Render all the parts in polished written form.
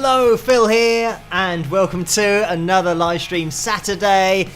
Hello, Phil here, and welcome to another live stream Saturday.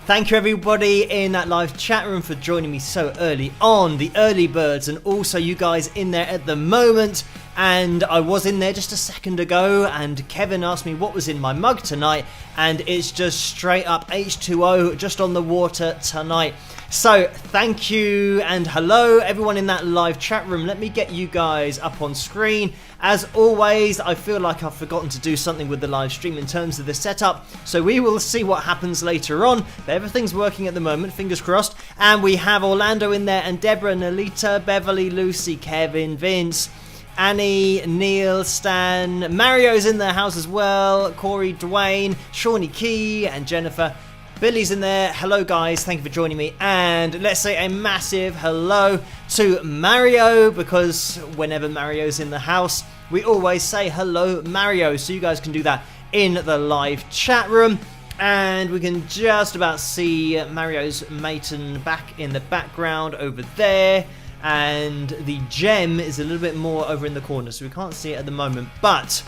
Thank you everybody in that live chat room for joining me so early on, the early birds, and also you guys in there at the moment. And I was in there just a second ago, and Kevin asked me what was in my mug tonight, and it's just straight up H2O just on the water tonight. So thank you and hello everyone in that live chat room. Let me get you guys up on screen. As always, I feel like I've forgotten to do something with the live stream in terms of the setup, so we will see what happens later on. But everything's working at the moment, fingers crossed. And we have Orlando in there, and Deborah, Nalita, Beverly, Lucy, Kevin, Vince, Annie, Neil, Stan, Mario's in the house as well, Corey, Dwayne, Shawnee Key, and Jennifer. Billy's in there. Hello guys, thank you for joining me, and let's say a massive hello to Mario, because whenever Mario's in the house we always say hello Mario, so you guys can do that in the live chat room. And we can just about see Mario's Maton back in the background over there, and the gem is a little bit more over in the corner, so we can't see it at the moment. But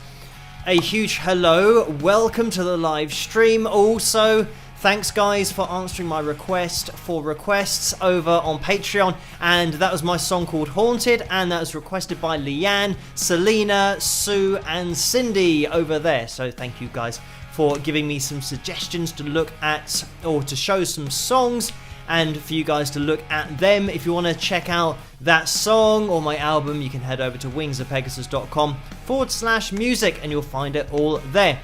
a huge hello, welcome to the live stream. Also, thanks guys for answering my request for requests over on Patreon, and that was my song called Haunted, and that was requested by Leanne, Selena, Sue and Cindy over there. So thank you guys for giving me some suggestions to look at, or to show some songs, and for you guys to look at them. If you want to check out that song or my album, you can head over to wingsofpegasus.com/music and you'll find it all there.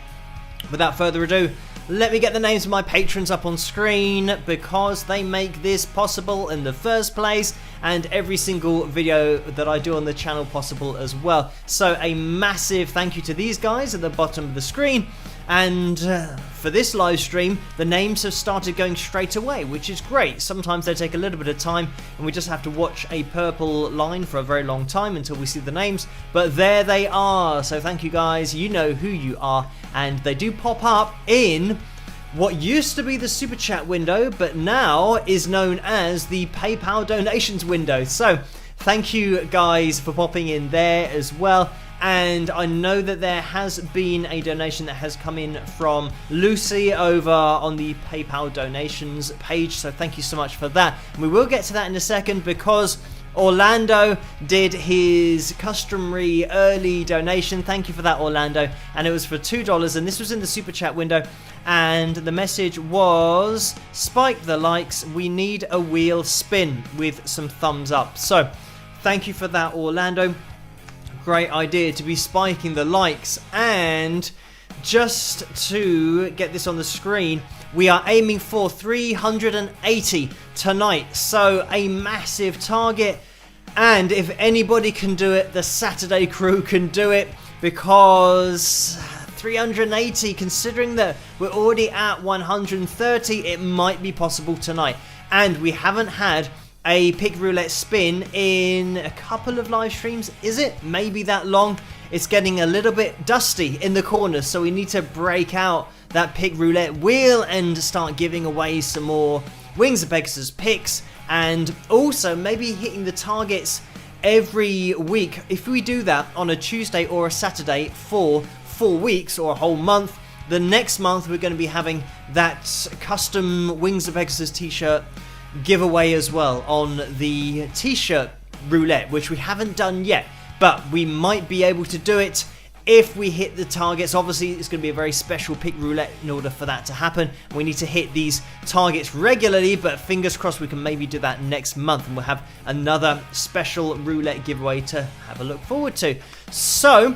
Without further ado, let me get the names of my patrons up on screen, because they make this possible in the first place, and every single video that I do on the channel possible as well. So a massive thank you to these guys at the bottom of the screen. And for this live stream, the names have started going straight away, which is great. Sometimes they take a little bit of time and we just have to watch a purple line for a very long time until we see the names. But there they are. So thank you guys. You know who you are. And they do pop up in what used to be the Super Chat window, but now is known as the PayPal donations window. So thank you guys for popping in there as well. And I know that there has been a donation that has come in from Lucy over on the PayPal donations page, so thank you so much for that. And we will get to that in a second, because Orlando did his customary early donation. Thank you for that, Orlando. And it was for $2, and this was in the Super Chat window. And the message was, spike the likes, we need a wheel spin, with some thumbs up. So thank you for that, Orlando. Great idea to be spiking the likes. And just to get this on the screen, we are aiming for 380 tonight, so a massive target. And if anybody can do it, the Saturday crew can do it, because 380, considering that we're already at 130, it might be possible tonight. And we haven't had a pick roulette spin in a couple of live streams, is it? Maybe that long. It's getting a little bit dusty in the corners, so we need to break out that pick roulette wheel and start giving away some more Wings of Pegasus picks, and also maybe hitting the targets every week. If we do that on a Tuesday or a Saturday for 4 weeks or a whole month, the next month we're going to be having that custom Wings of Pegasus t-shirt giveaway as well on the t-shirt roulette, which we haven't done yet, but we might be able to do it if we hit the targets. Obviously it's going to be a very special pick roulette in order for that to happen. We need to hit these targets regularly, but fingers crossed we can maybe do that next month, and we'll have another special roulette giveaway to have a look forward to. So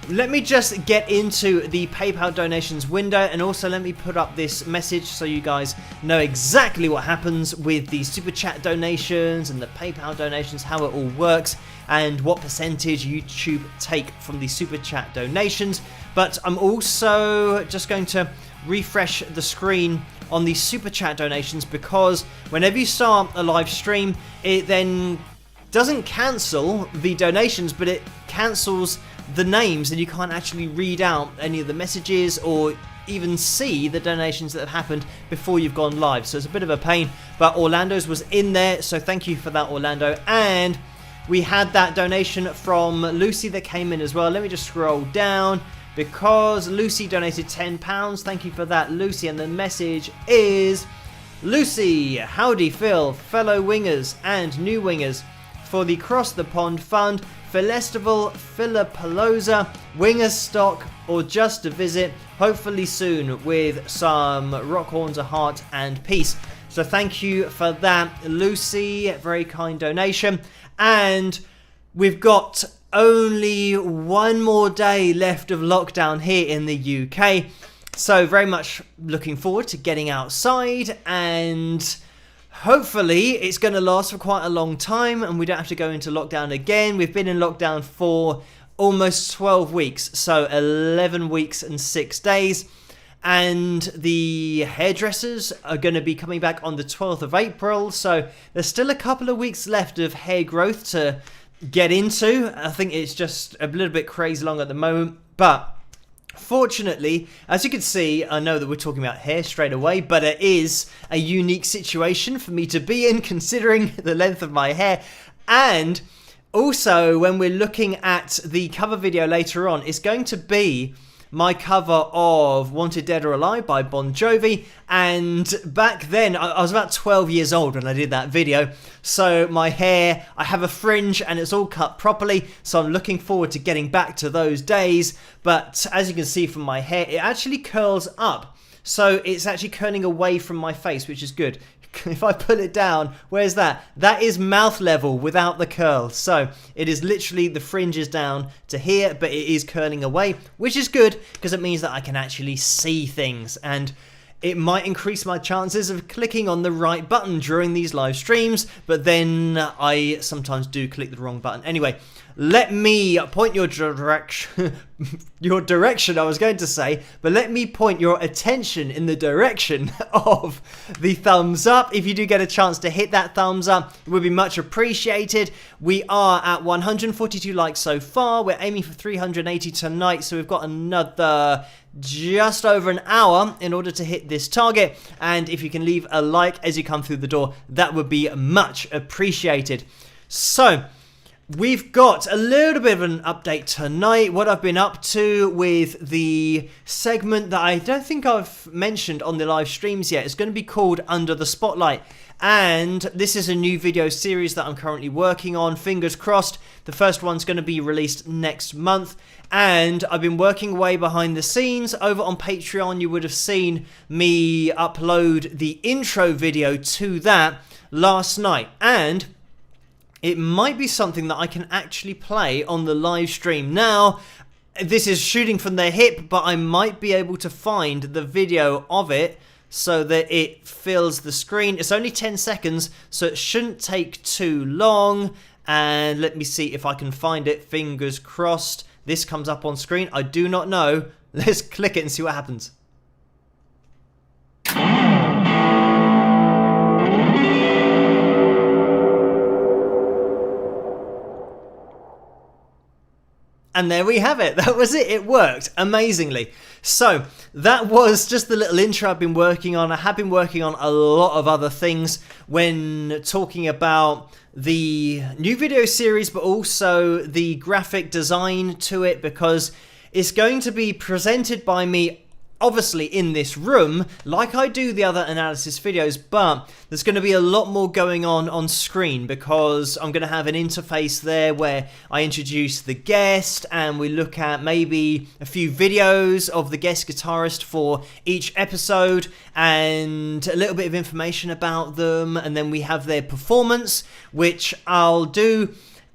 let me just get into the PayPal donations window, and also let me put up this message so you guys know exactly what happens with the Super Chat donations and the PayPal donations, how it all works, and what percentage YouTube take from the Super Chat donations. But I'm also just going to refresh the screen on the Super Chat donations, because whenever you start a live stream, it then doesn't cancel the donations, but it cancels the names, and you can't actually read out any of the messages or even see the donations that have happened before you've gone live. So it's a bit of a pain, but Orlando's was in there, so thank you for that, Orlando. And we had that donation from Lucy that came in as well. Let me just scroll down. because Lucy donated £10. Thank you for that, Lucy. And the message is, Lucy, howdy Phil, fellow wingers and new wingers, for the Cross the Pond Fund, Festival, Philipaloza, wingers stock, or just a visit, hopefully soon, with some rock horns, a heart, and peace. So thank you for that, Lucy. Very kind donation. And we've got only one more day left of lockdown here in the UK. So very much looking forward to getting outside, and hopefully it's going to last for quite a long time and we don't have to go into lockdown again. We've been in lockdown for almost 12 weeks, so 11 weeks and 6 days. And the hairdressers are going to be coming back on the 12th of April, so there's still a couple of weeks left of hair growth to get into. I think it's just a little bit crazy long at the moment, but fortunately, as you can see, I know that we're talking about hair straight away, but it is a unique situation for me to be in considering the length of my hair. And also, when we're looking at the cover video later on, it's going to be my cover of Wanted Dead or Alive by Bon Jovi. And back then, I was about 12 years old when I did that video. So my hair, I have a fringe and it's all cut properly. So I'm looking forward to getting back to those days. But as you can see from my hair, it actually curls up. So it's actually curling away from my face, which is good. If I pull it down, where's that? That is mouth level without the curl. So it is literally, the fringe is down to here, but it is curling away, which is good because it means that I can actually see things, and it might increase my chances of clicking on the right button during these live streams, but then I sometimes do click the wrong button. Anyway, let me point your direction, I was going to say, but let me point your attention in the direction of the thumbs up. If you do get a chance to hit that thumbs up, it would be much appreciated. We are at 142 likes so far. We're aiming for 380 tonight, so we've got another just over an hour in order to hit this target. And if you can leave a like as you come through the door, that would be much appreciated. So we've got a little bit of an update tonight, what I've been up to with the segment that I don't think I've mentioned on the live streams yet. It's going to be called Under the Spotlight, and this is a new video series that I'm currently working on. Fingers crossed, the first one's going to be released next month, and I've been working way behind the scenes. Over on Patreon, you would have seen me upload the intro video to that last night, and it might be something that I can actually play on the live stream. Now, this is shooting from the hip, but I might be able to find the video of it so that it fills the screen. It's only 10 seconds, so it shouldn't take too long. And let me see if I can find it. Fingers crossed this comes up on screen. I do not know. Let's click it and see what happens. And there we have it. That was it. It worked amazingly. So that was just the little intro I've been working on. I have been working on a lot of other things when talking about the new video series, but also the graphic design to it, because it's going to be presented by me obviously in this room like I do the other analysis videos, but there's going to be a lot more going on screen, because I'm going to have an interface there where I introduce the guest and we look at maybe a few videos of the guest guitarist for each episode and a little bit of information about them, and then we have their performance, which I'll do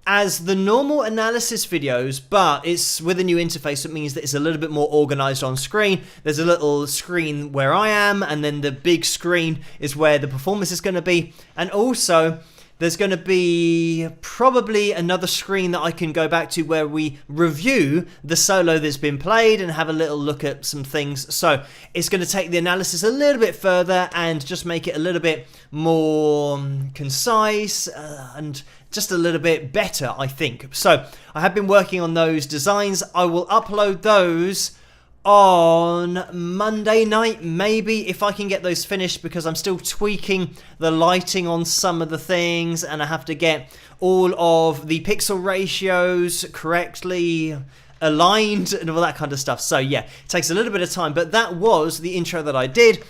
as the normal analysis videos, but it's with a new interface. It means that it's a little bit more organized on screen. There's a little screen where I am, and then the big screen is where the performance is going to be. And also, there's going to be probably another screen that I can go back to where we review the solo that's been played and have a little look at some things. So it's going to take the analysis a little bit further and just make it a little bit more concise and just a little bit better, I think. So I have been working on those designs. I will upload those on Monday night, maybe, if I can get those finished, because I'm still tweaking the lighting on some of the things and I have to get all of the pixel ratios correctly aligned and all that kind of stuff. So yeah, it takes a little bit of time, but that was the intro that I did.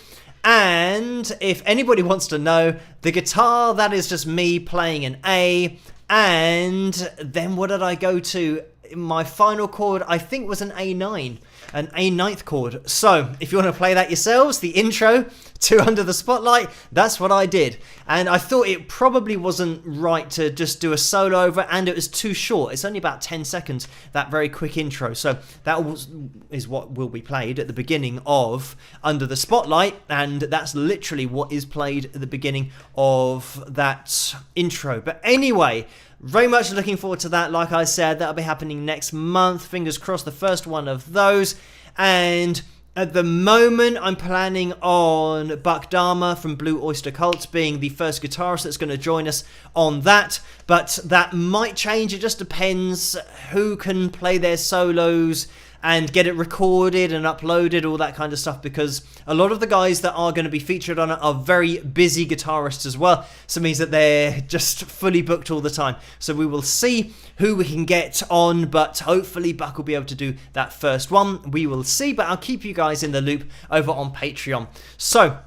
And if anybody wants to know, the guitar, that is just me playing an A. And then what did I go to? My final chord, I think, was an A9, an A9th chord. So if you want to play that yourselves, the intro to Under the Spotlight, that's what I did. And I thought it probably wasn't right to just do a solo over, and it was too short. It's only about 10 seconds, that very quick intro. So that is what will be played at the beginning of Under the Spotlight, and that's literally what is played at the beginning of that intro. But anyway, very much looking forward to that. Like I said, that'll be happening next month. Fingers crossed, the first one of those. And at the moment, I'm planning on Buck Dharma from Blue Oyster Cult being the first guitarist that's going to join us on that. But that might change. It just depends who can play their solos and get it recorded and uploaded, all that kind of stuff, because a lot of the guys that are going to be featured on it are very busy guitarists as well, so it means that they're just fully booked all the time. So we will see who we can get on, but hopefully Buck will be able to do that first one. We will see, but I'll keep you guys in the loop over on Patreon. So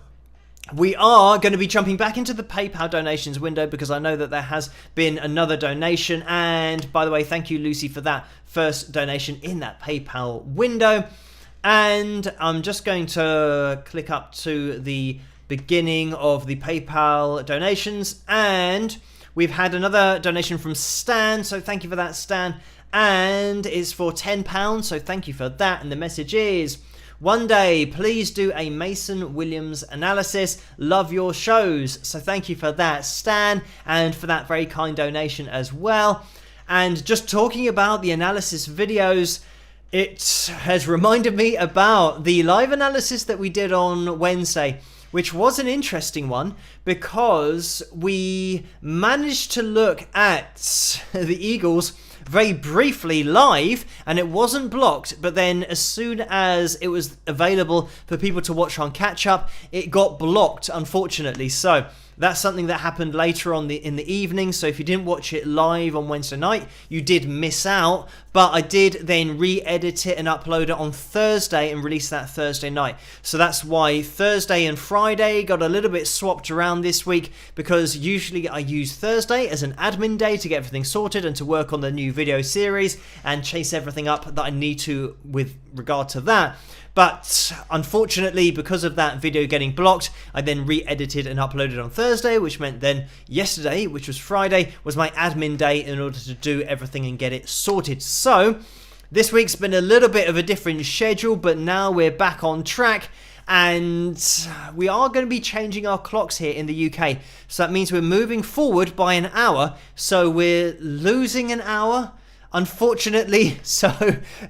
we are going to be jumping back into the PayPal donations window, because I know that there has been another donation. And by the way, thank you, Lucy, for that first donation in that PayPal window. And I'm just going to click up to the beginning of the PayPal donations. And we've had another donation from Stan. So thank you for that, Stan. And it's for £10. So thank you for that. And the message is: one day, please do a Mason Williams analysis. Love your shows. So thank you for that, Stan, and for that very kind donation as well. And just talking about the analysis videos, it has reminded me about the live analysis that we did on Wednesday, which was an interesting one, because we managed to look at the Eagles very briefly live, and it wasn't blocked, but then as soon as it was available for people to watch on catch up, it got blocked, unfortunately. So that's something that happened later on in the evening. So if you didn't watch it live on Wednesday night, you did miss out. But I did then re-edit it and upload it on Thursday and release that Thursday night. So that's why Thursday and Friday got a little bit swapped around this week, because usually I use Thursday as an admin day to get everything sorted and to work on the new video series and chase everything up that I need to with regard to that. But unfortunately, because of that video getting blocked, I then re-edited and uploaded on Thursday, which meant then yesterday, which was Friday, was my admin day in order to do everything and get it sorted. So this week's been a little bit of a different schedule, but now we're back on track. And we are going to be changing our clocks here in the UK. So that means we're moving forward by an hour. So we're losing an hour, unfortunately. So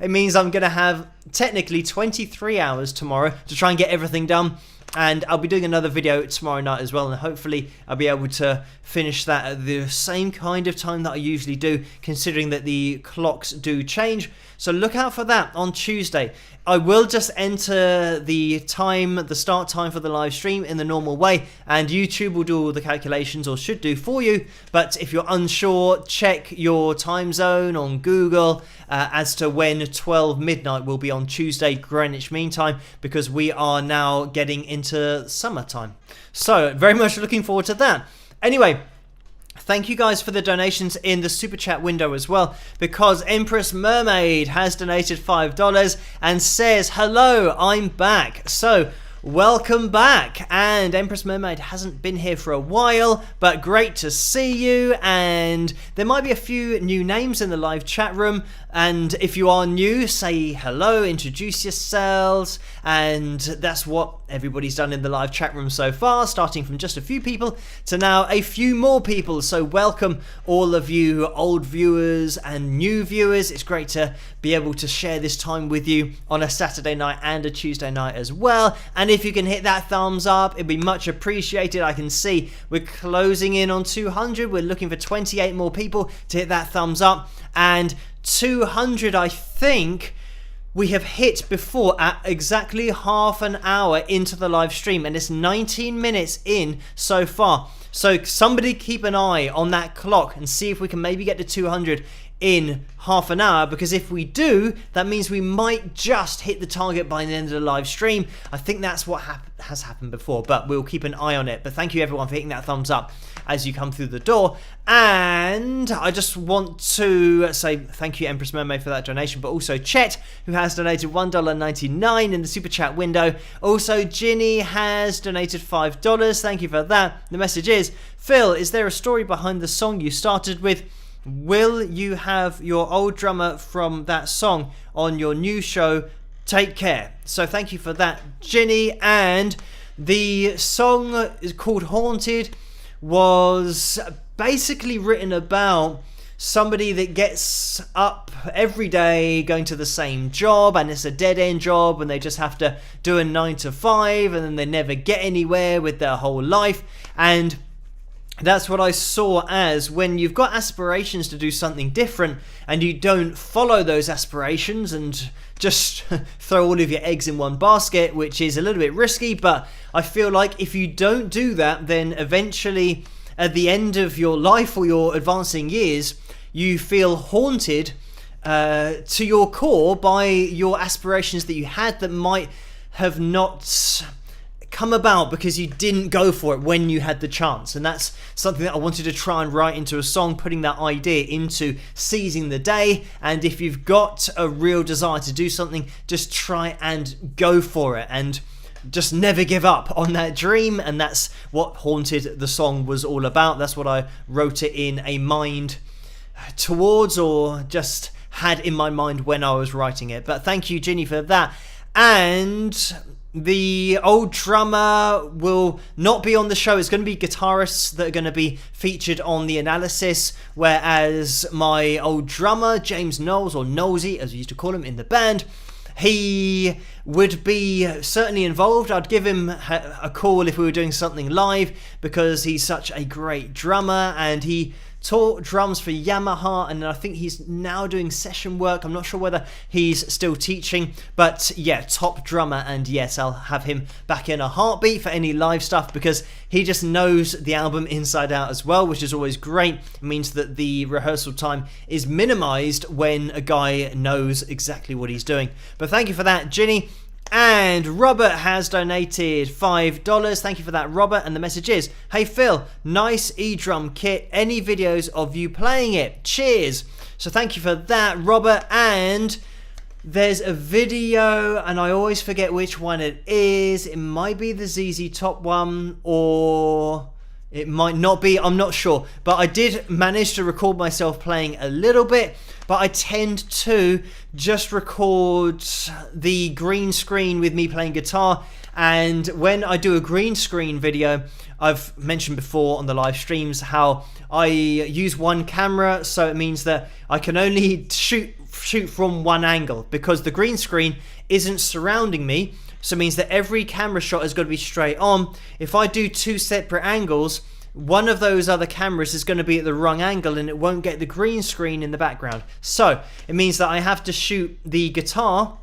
it means I'm going to have technically 23 hours tomorrow to try and get everything done. And I'll be doing another video tomorrow night as well, and hopefully I'll be able to finish that at the same kind of time that I usually do, considering that the clocks do change. So look out for that on Tuesday. I will just enter the time, the start time for the live stream in the normal way, and YouTube will do all the calculations, or should do for you. But if you're unsure, check your time zone on Google as to when 12 midnight will be on Tuesday, Greenwich Mean Time, because we are now getting into summertime. So very much looking forward to that. Anyway, thank you guys for the donations in the super chat window as well, because Empress Mermaid has donated $5 and says, hello, I'm back. So welcome back. And Empress Mermaid hasn't been here for a while, but great to see you. And there might be a few new names in the live chat room, and if you are new, say hello, introduce yourselves. And that's what everybody's done in the live chat room so far, starting from just a few people to now a few more people. So welcome all of you old viewers and new viewers. It's great to be able to share this time with you on a Saturday night and a Tuesday night as well. And if you can hit that thumbs up, it'd be much appreciated. I can see we're closing in on 200. We're looking for 28 more people to hit that thumbs up, and 200 I think we have hit before at exactly half an hour into the live stream, and it's 19 minutes in so far. So somebody keep an eye on that clock and see if we can maybe get to 200 in half an hour, because if we do, that means we might just hit the target by the end of the live stream. I think that's what has happened before, but we'll keep an eye on it. But thank you everyone for hitting that thumbs up as you come through the door. And I just want to say thank you Empress Mermaid for that donation, but also Chet, who has donated $1.99 in the super chat window. Also Ginny has donated $5. Thank you for that. The message is, Phil, is there a story behind the song you started with? Will you have your old drummer from that song on your new show? Take care. So thank you for that, Ginny. And the song is called Haunted, was basically written about somebody that gets up every day going to the same job, and it's a dead-end job and they just have to do a 9 to 5 and then they never get anywhere with their whole life. And that's what I saw as when you've got aspirations to do something different and you don't follow those aspirations and just throw all of your eggs in one basket, which is a little bit risky, but I feel like if you don't do that, then eventually at the end of your life or your advancing years, you feel haunted to your core by your aspirations that you had that might have not come about because you didn't go for it when you had the chance. And that's something that I wanted to try and write into a song, putting that idea into seizing the day. And if you've got a real desire to do something, just try and go for it and just never give up on that dream. And that's what Haunted, the song, was all about. That's what I wrote it in a mind towards, or just had in my mind when I was writing it. But thank you, Ginny, for that. And the old drummer will not be on the show. It's going to be guitarists that are going to be featured on the analysis, whereas my old drummer, James Knowles, or Knowlesy as we used to call him in the band, he would be certainly involved. I'd give him a call if we were doing something live, because he's such a great drummer and he taught drums for Yamaha, and I think he's now doing session work. I'm not sure whether he's still teaching, but yeah, top drummer. And yes, I'll have him back in a heartbeat for any live stuff, because he just knows the album inside out as well, which is always great. It means that the rehearsal time is minimized when a guy knows exactly what he's doing. But thank you for that, Ginny. And Robert has donated $5. Thank you for that, Robert. And the message is, hey Phil, nice e-drum kit. Any videos of you playing it? Cheers. So thank you for that, Robert. And there's a video, and I always forget which one it is. It might be the ZZ Top one, or it might not be. I'm not sure. But I did manage to record myself playing a little bit. But I tend to just record the green screen with me playing guitar. And when I do a green screen video, I've mentioned before on the live streams how I use one camera. So it means that I can only shoot from one angle, because the green screen isn't surrounding me. So it means that every camera shot has got to be straight on. If I do two separate angles, one of those other cameras is going to be at the wrong angle and it won't get the green screen in the background. So it means that I have to shoot the guitar,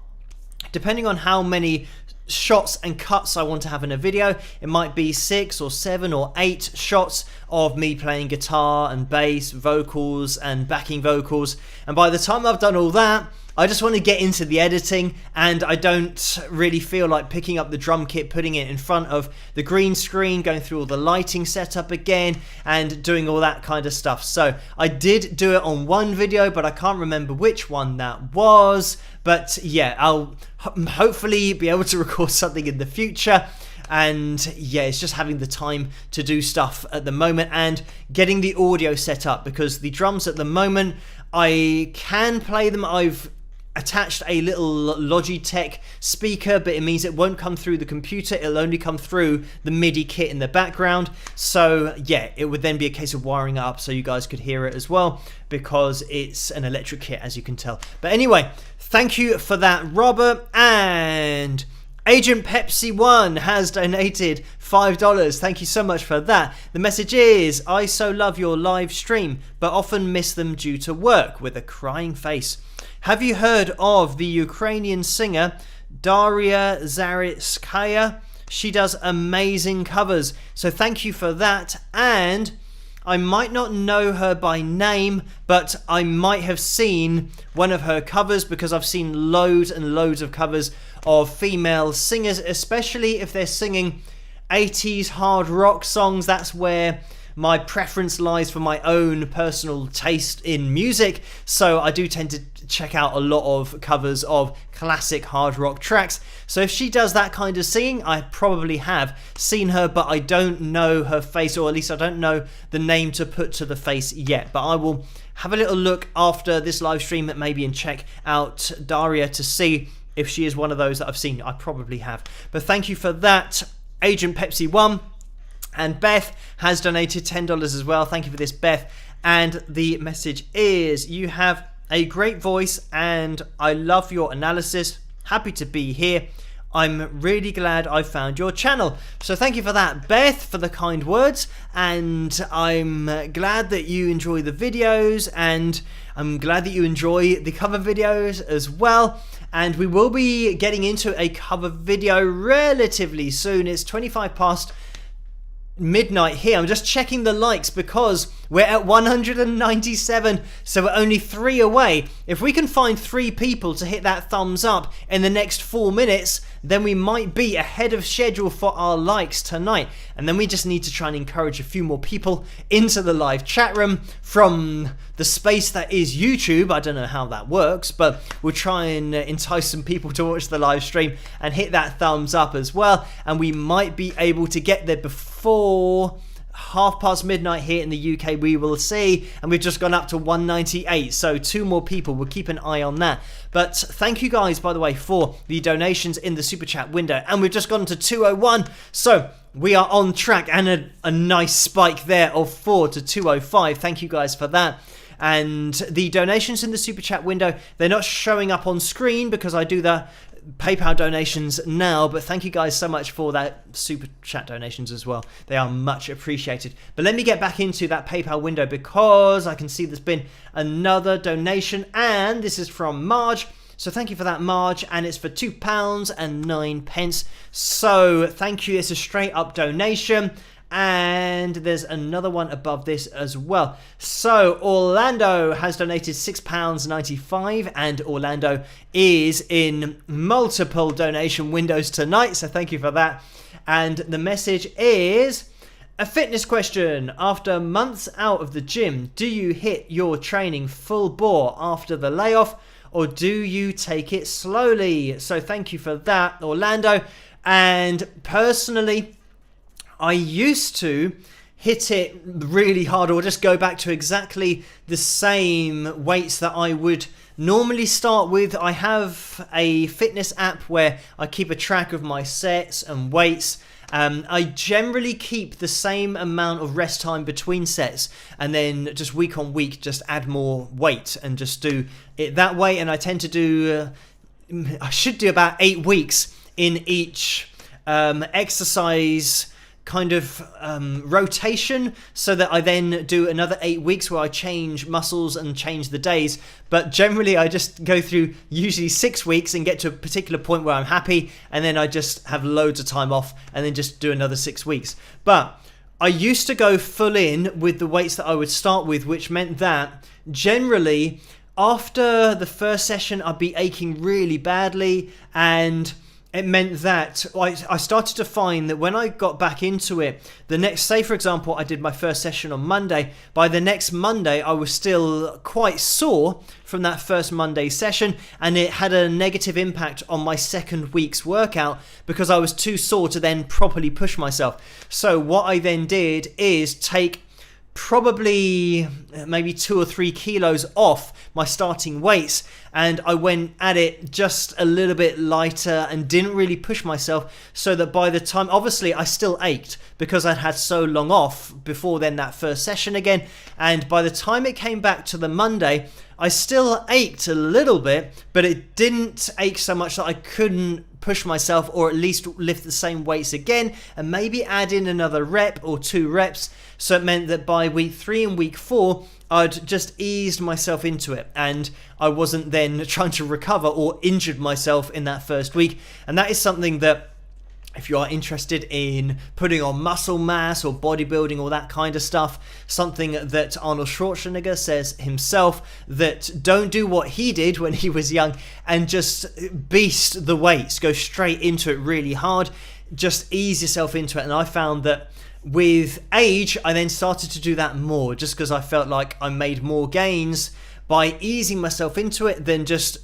depending on how many shots and cuts I want to have in a video. It might be 6 or 7 or 8 shots of me playing guitar and bass, vocals and backing vocals. And by the time I've done all that, I just want to get into the editing, and I don't really feel like picking up the drum kit, putting it in front of the green screen, going through all the lighting setup again and doing all that kind of stuff. So I did do it on one video, but I can't remember which one that was. But yeah, I'll hopefully be able to record something in the future. And yeah, it's just having the time to do stuff at the moment and getting the audio set up, because the drums at the moment, I can play them. I've attached a little Logitech speaker, but it means it won't come through the computer. It'll only come through the MIDI kit in the background. So yeah, it would then be a case of wiring it up so you guys could hear it as well, because it's an electric kit, as you can tell. But anyway, thank you for that, Robert. And Agent Pepsi 1 has donated $5. Thank you so much for that. The message is, I so love your live stream, but often miss them due to work, with a crying face. Have you heard of the Ukrainian singer Daria Zaritskaya, She does amazing covers, so thank you for that. And I might not know her by name, but I might have seen one of her covers, because I've seen loads and loads of covers of female singers, especially if they're singing 80s hard rock songs. That's where my preference lies for my own personal taste in music, so I do tend to check out a lot of covers of classic hard rock tracks. So if she does that kind of singing, I probably have seen her, but I don't know her face, or at least I don't know the name to put to the face yet. But I will have a little look after this live stream maybe and check out Daria to see if she is one of those that I've seen. I probably have. But thank you for that, Agent Pepsi 1. And Beth has donated $10 as well. Thank you for this, Beth. And the message is, you have a great voice and I love your analysis. Happy to be here. I'm really glad I found your channel. So thank you for that, Beth, for the kind words. And I'm glad that you enjoy the videos, and I'm glad that you enjoy the cover videos as well. And we will be getting into a cover video relatively soon. It's 25 past midnight here. I'm just checking the likes because we're at 197, so we're only 3 away. If we can find 3 people to hit that thumbs up in the next 4 minutes, then we might be ahead of schedule for our likes tonight. And then we just need to try and encourage a few more people into the live chat room from the space that is YouTube. I don't know how that works, but we'll try and entice some people to watch the live stream and hit that thumbs up as well. And we might be able to get there before 1:30 midnight here in the UK. We will see. And we've just gone up to 198, so 2 more people. We'll keep an eye on that. But thank you guys, by the way, for the donations in the super chat window. And we've just gone to 201, so we are on track, and a nice spike there of 4 to 205. Thank you guys for that. And the donations in the super chat window, they're not showing up on screen because I do the PayPal donations now, but thank you guys so much for that super chat donations as well. They are much appreciated. But let me get back into that PayPal window because I can see there's been another donation, and this is from Marge. So thank you for that, Marge, and it's for £2.09. So thank you. It's a straight up donation. And there's another one above this as well. So Orlando has donated £6.95, and Orlando is in multiple donation windows tonight, so thank you for that. And the message is a fitness question. After months out of the gym, do you hit your training full bore after the layoff, or do you take it slowly? So thank you for that, Orlando. And personally, I used to hit it really hard, or just go back to exactly the same weights that I would normally start with. I have a fitness app where I keep a track of my sets and weights. I generally keep the same amount of rest time between sets, and then just week on week just add more weight and just do it that way. And I tend to do, I should do about 8 weeks in each exercise kind of rotation, so that I then do another 8 weeks where I change muscles and change the days. But generally I just go through usually 6 weeks and get to a particular point where I'm happy, and then I just have loads of time off and then just do another 6 weeks. But I used to go full in with the weights that I would start with, which meant that generally after the first session I'd be aching really badly, and it meant that I started to find that when I got back into it, the next, say for example, I did my first session on Monday. By the next Monday, I was still quite sore from that first Monday session, and it had a negative impact on my second week's workout because I was too sore to then properly push myself. So what I then did is take probably maybe 2 or 3 kilos off my starting weights, and I went at it just a little bit lighter and didn't really push myself, so that by the time, obviously I still ached because I'd had so long off before then that first session again, and by the time it came back to the Monday I still ached a little bit, but it didn't ache so much that I couldn't push myself, or at least lift the same weights again and maybe add in another rep or 2 reps. So it meant that by week 3 and week 4 I'd just eased myself into it, and I wasn't then trying to recover or injured myself in that first week. And that is something that If you are interested in putting on muscle mass or bodybuilding, all that kind of stuff, something that Arnold Schwarzenegger says himself, that don't do what he did when he was young and just beast the weights, go straight into it really hard, just ease yourself into it. And I found that with age, I then started to do that more, just because I felt like I made more gains by easing myself into it than just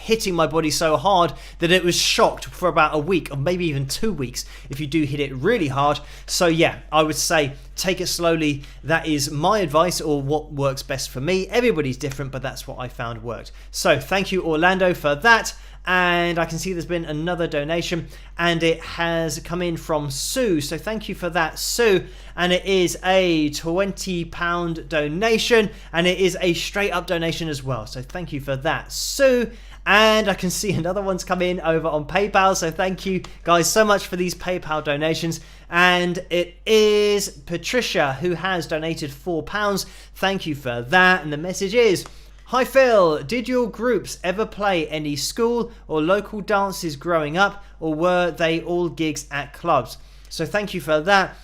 hitting my body so hard that it was shocked for about a week or maybe even 2 weeks if you do hit it really hard. So yeah, I would say take it slowly. That is my advice, or what works best for me. Everybody's different, but that's what I found worked. So thank you, Orlando, for that. And I can see there's been another donation, and it has come in from Sue. So thank you for that, Sue. And it is a £20 donation, and it is a straight up donation as well. So thank you for that, Sue. And I can see another one's come in over on PayPal. So thank you guys so much for these PayPal donations. And it is Patricia who has donated £4. Thank you for that. And the message is, hi Phil, did your groups ever play any school or local dances growing up, or were they all gigs at clubs? So thank you for that.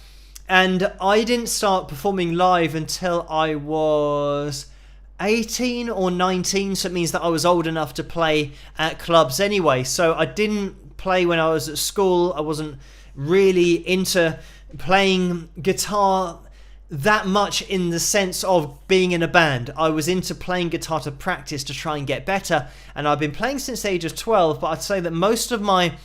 And I didn't start performing live until I was 18 or 19, so it means that I was old enough to play at clubs anyway. So I didn't play when I was at school. I wasn't really into playing guitar that much in the sense of being in a band. I was into playing guitar to practice, to try and get better, and I've been playing since the age of 12, but I'd say that most of my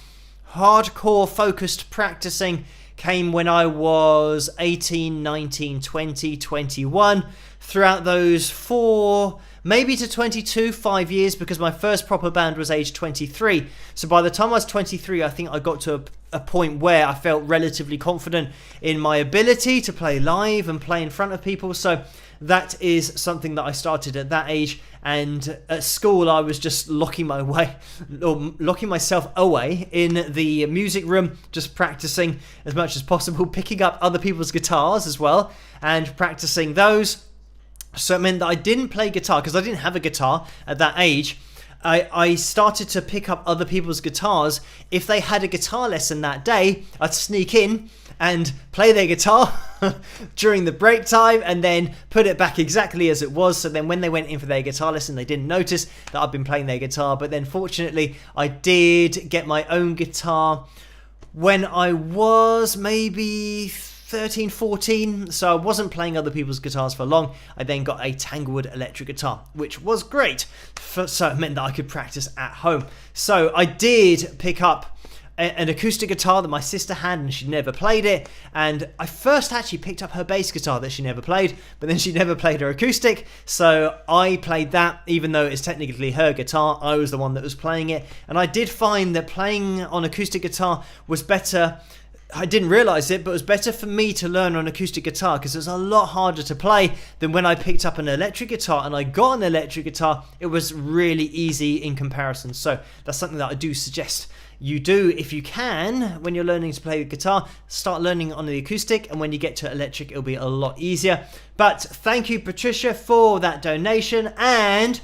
hardcore focused practicing came when I was 18, 19, 20, 21. Throughout those 4, maybe to 22, 5 years, because my first proper band was age 23. So by the time I was 23, I think I got to a point where I felt relatively confident in my ability to play live and play in front of people. So that is something that I started at that age. And at school, I was just locking myself away in the music room, just practicing as much as possible, picking up other people's guitars as well and practicing those. So it meant that I didn't play guitar because I didn't have a guitar at that age. I started to pick up other people's guitars. If they had a guitar lesson that day, I'd sneak in and play their guitar during the break time and then put it back exactly as it was. So then when they went in for their guitar lesson, they didn't notice that I'd been playing their guitar. But then fortunately, I did get my own guitar when I was maybe 13, 14, so I wasn't playing other people's guitars for long. I then got a Tanglewood electric guitar, which was great, so it meant that I could practice at home. So I did pick up an acoustic guitar that my sister had, and she never played it. And I first actually picked up her bass guitar that she never played, but then she never played her acoustic, so I played that. Even though it's technically her guitar, I was the one that was playing it. And I did find that playing on acoustic guitar was better. I didn't realise it, but it was better for me to learn on acoustic guitar because it was a lot harder to play than when I picked up an electric guitar. And I got an electric guitar, it was really easy in comparison. So that's something that I do suggest you do if you can. When you're learning to play the guitar, start learning on the acoustic, and when you get to electric, it'll be a lot easier. But thank you, Patricia, for that donation. And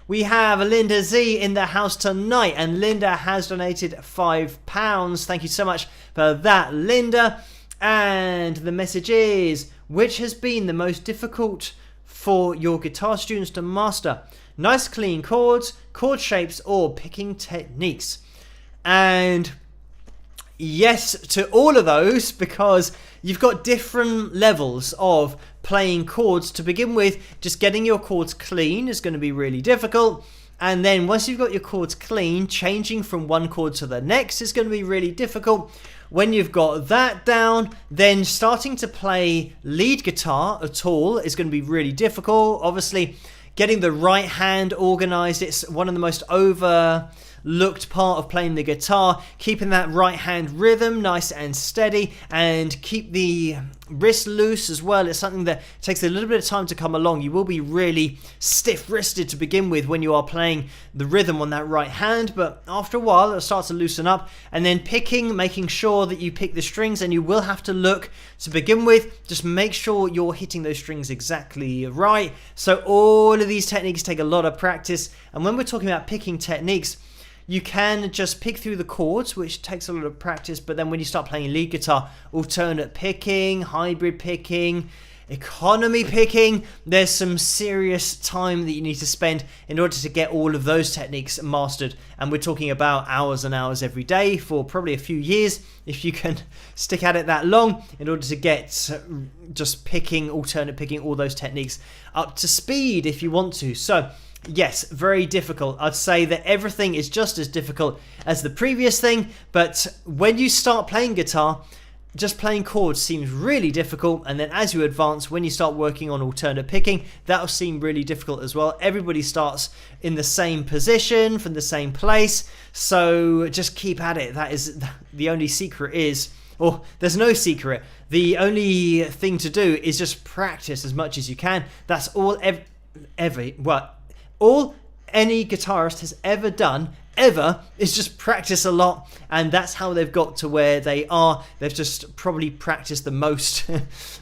we have Linda Z in the house tonight, and Linda has donated £5. Thank you so much for that, Linda. And the message is, which has been the most difficult for your guitar students to master? Nice clean chords, chord shapes, or picking techniques? And yes to all of those, because you've got different levels of playing chords. To begin with, just getting your chords clean is going to be really difficult. And then once you've got your chords clean, changing from one chord to the next is going to be really difficult. When you've got that down, then starting to play lead guitar at all is going to be really difficult. Obviously, getting the right hand organized, it's one of the most overlooked part of playing the guitar. Keeping that right hand rhythm nice and steady, and keep the wrist loose as well. It's something that takes a little bit of time to come along. You will be really stiff-wristed to begin with when you are playing the rhythm on that right hand, but after a while it'll start to loosen up. And then picking, making sure that you pick the strings, and you will have to look to begin with. Just make sure you're hitting those strings exactly right. So all of these techniques take a lot of practice. And when we're talking about picking techniques, you can just pick through the chords, which takes a lot of practice, but then when you start playing lead guitar, alternate picking, hybrid picking, economy picking, there's some serious time that you need to spend in order to get all of those techniques mastered. And we're talking about hours and hours every day for probably a few years, if you can stick at it that long, in order to get just picking, alternate picking, all those techniques up to speed if you want to. So yes, very difficult. I'd say that everything is just as difficult as the previous thing, but when you start playing guitar, just playing chords seems really difficult, and then as you advance, when you start working on alternate picking, that'll seem really difficult as well. Everybody starts in the same position, from the same place, so just keep at it. That is the only secret is, or there's no secret, the only thing to do is just practice as much as you can. That's all all any guitarist has ever done is just practice a lot, and that's how they've got to where they are. They've just probably practiced the most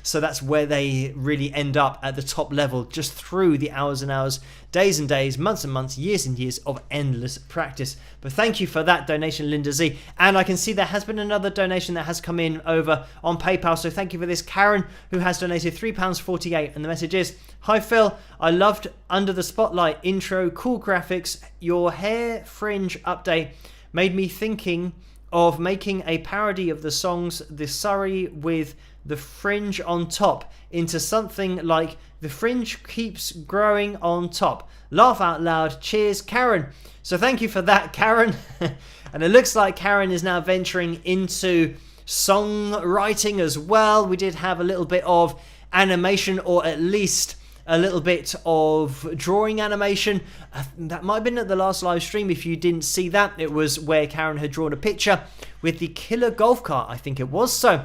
so that's where they really end up at the top level, just through the hours and hours, days and days, months and months, years and years of endless practice. But thank you for that donation, Linda Z. And I can see there has been another donation that has come in over on PayPal, so thank you for this. Karen, who has donated £3.48, and the message is, "Hi Phil, I loved Under the Spotlight intro, cool graphics, your hair fringe update made me thinking of making a parody of the songs The Surrey with the fringe on top into something like The Fringe Keeps Growing on Top. Laugh out loud. Cheers, Karen." So thank you for that, Karen. And it looks like Karen is now venturing into songwriting as well. We did have a little bit of animation, or at least a little bit of drawing animation. That might have been at the last live stream. If you didn't see that, it was where Karen had drawn a picture with the killer golf cart, I think it was. So,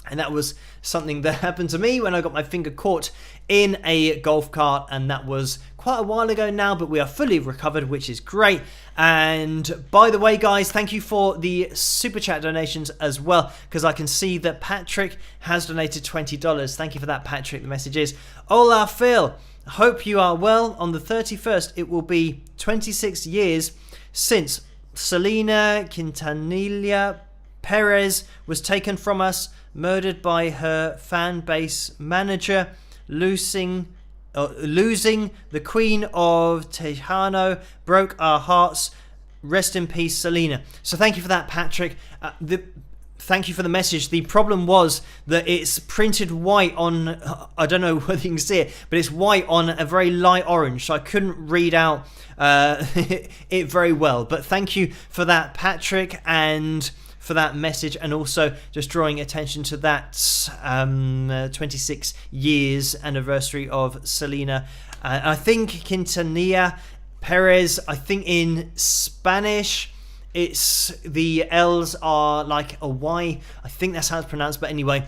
and that was something that happened to me when I got my finger caught in a golf cart, and that was quite a while ago now, but we are fully recovered, which is great. And by the way, guys, thank you for the super chat donations as well, because I can see that Patrick has donated $20. Thank you for that, Patrick. The message is, "Hola Phil, hope you are well. On the 31st it will be 26 years since Selena Quintanilla Perez was taken from us, murdered by her fan base manager, losing the Queen of Tejano, broke our hearts. Rest in peace, Selena." So thank you for that, Patrick. Thank you for the message. The problem was that it's printed white on, I don't know whether you can see it, but it's white on a very light orange, so I couldn't read out it very well. But thank you for that, Patrick, and for that message, and also just drawing attention to that 26 years anniversary of Selena. I think Quintanilla Perez, I think in Spanish it's the L's are like a Y. I think that's how it's pronounced, but anyway,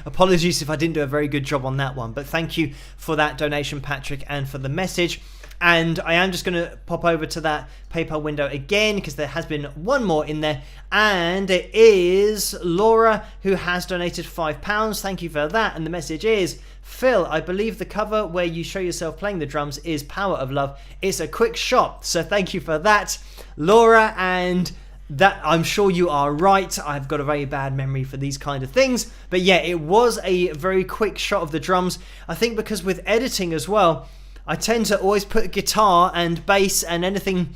apologies if I didn't do a very good job on that one. But thank you for that donation, Patrick, and for the message. And I am just going to pop over to that PayPal window again, because there has been one more in there, and it is Laura, who has donated £5. Thank you for that. And the message is, "Phil, I believe the cover where you show yourself playing the drums is Power of Love. It's a quick shot." So thank you for that, Laura, and that, I'm sure you are right. I've got a very bad memory for these kind of things, but yeah, it was a very quick shot of the drums. I think because with editing as well, I tend to always put guitar and bass and anything.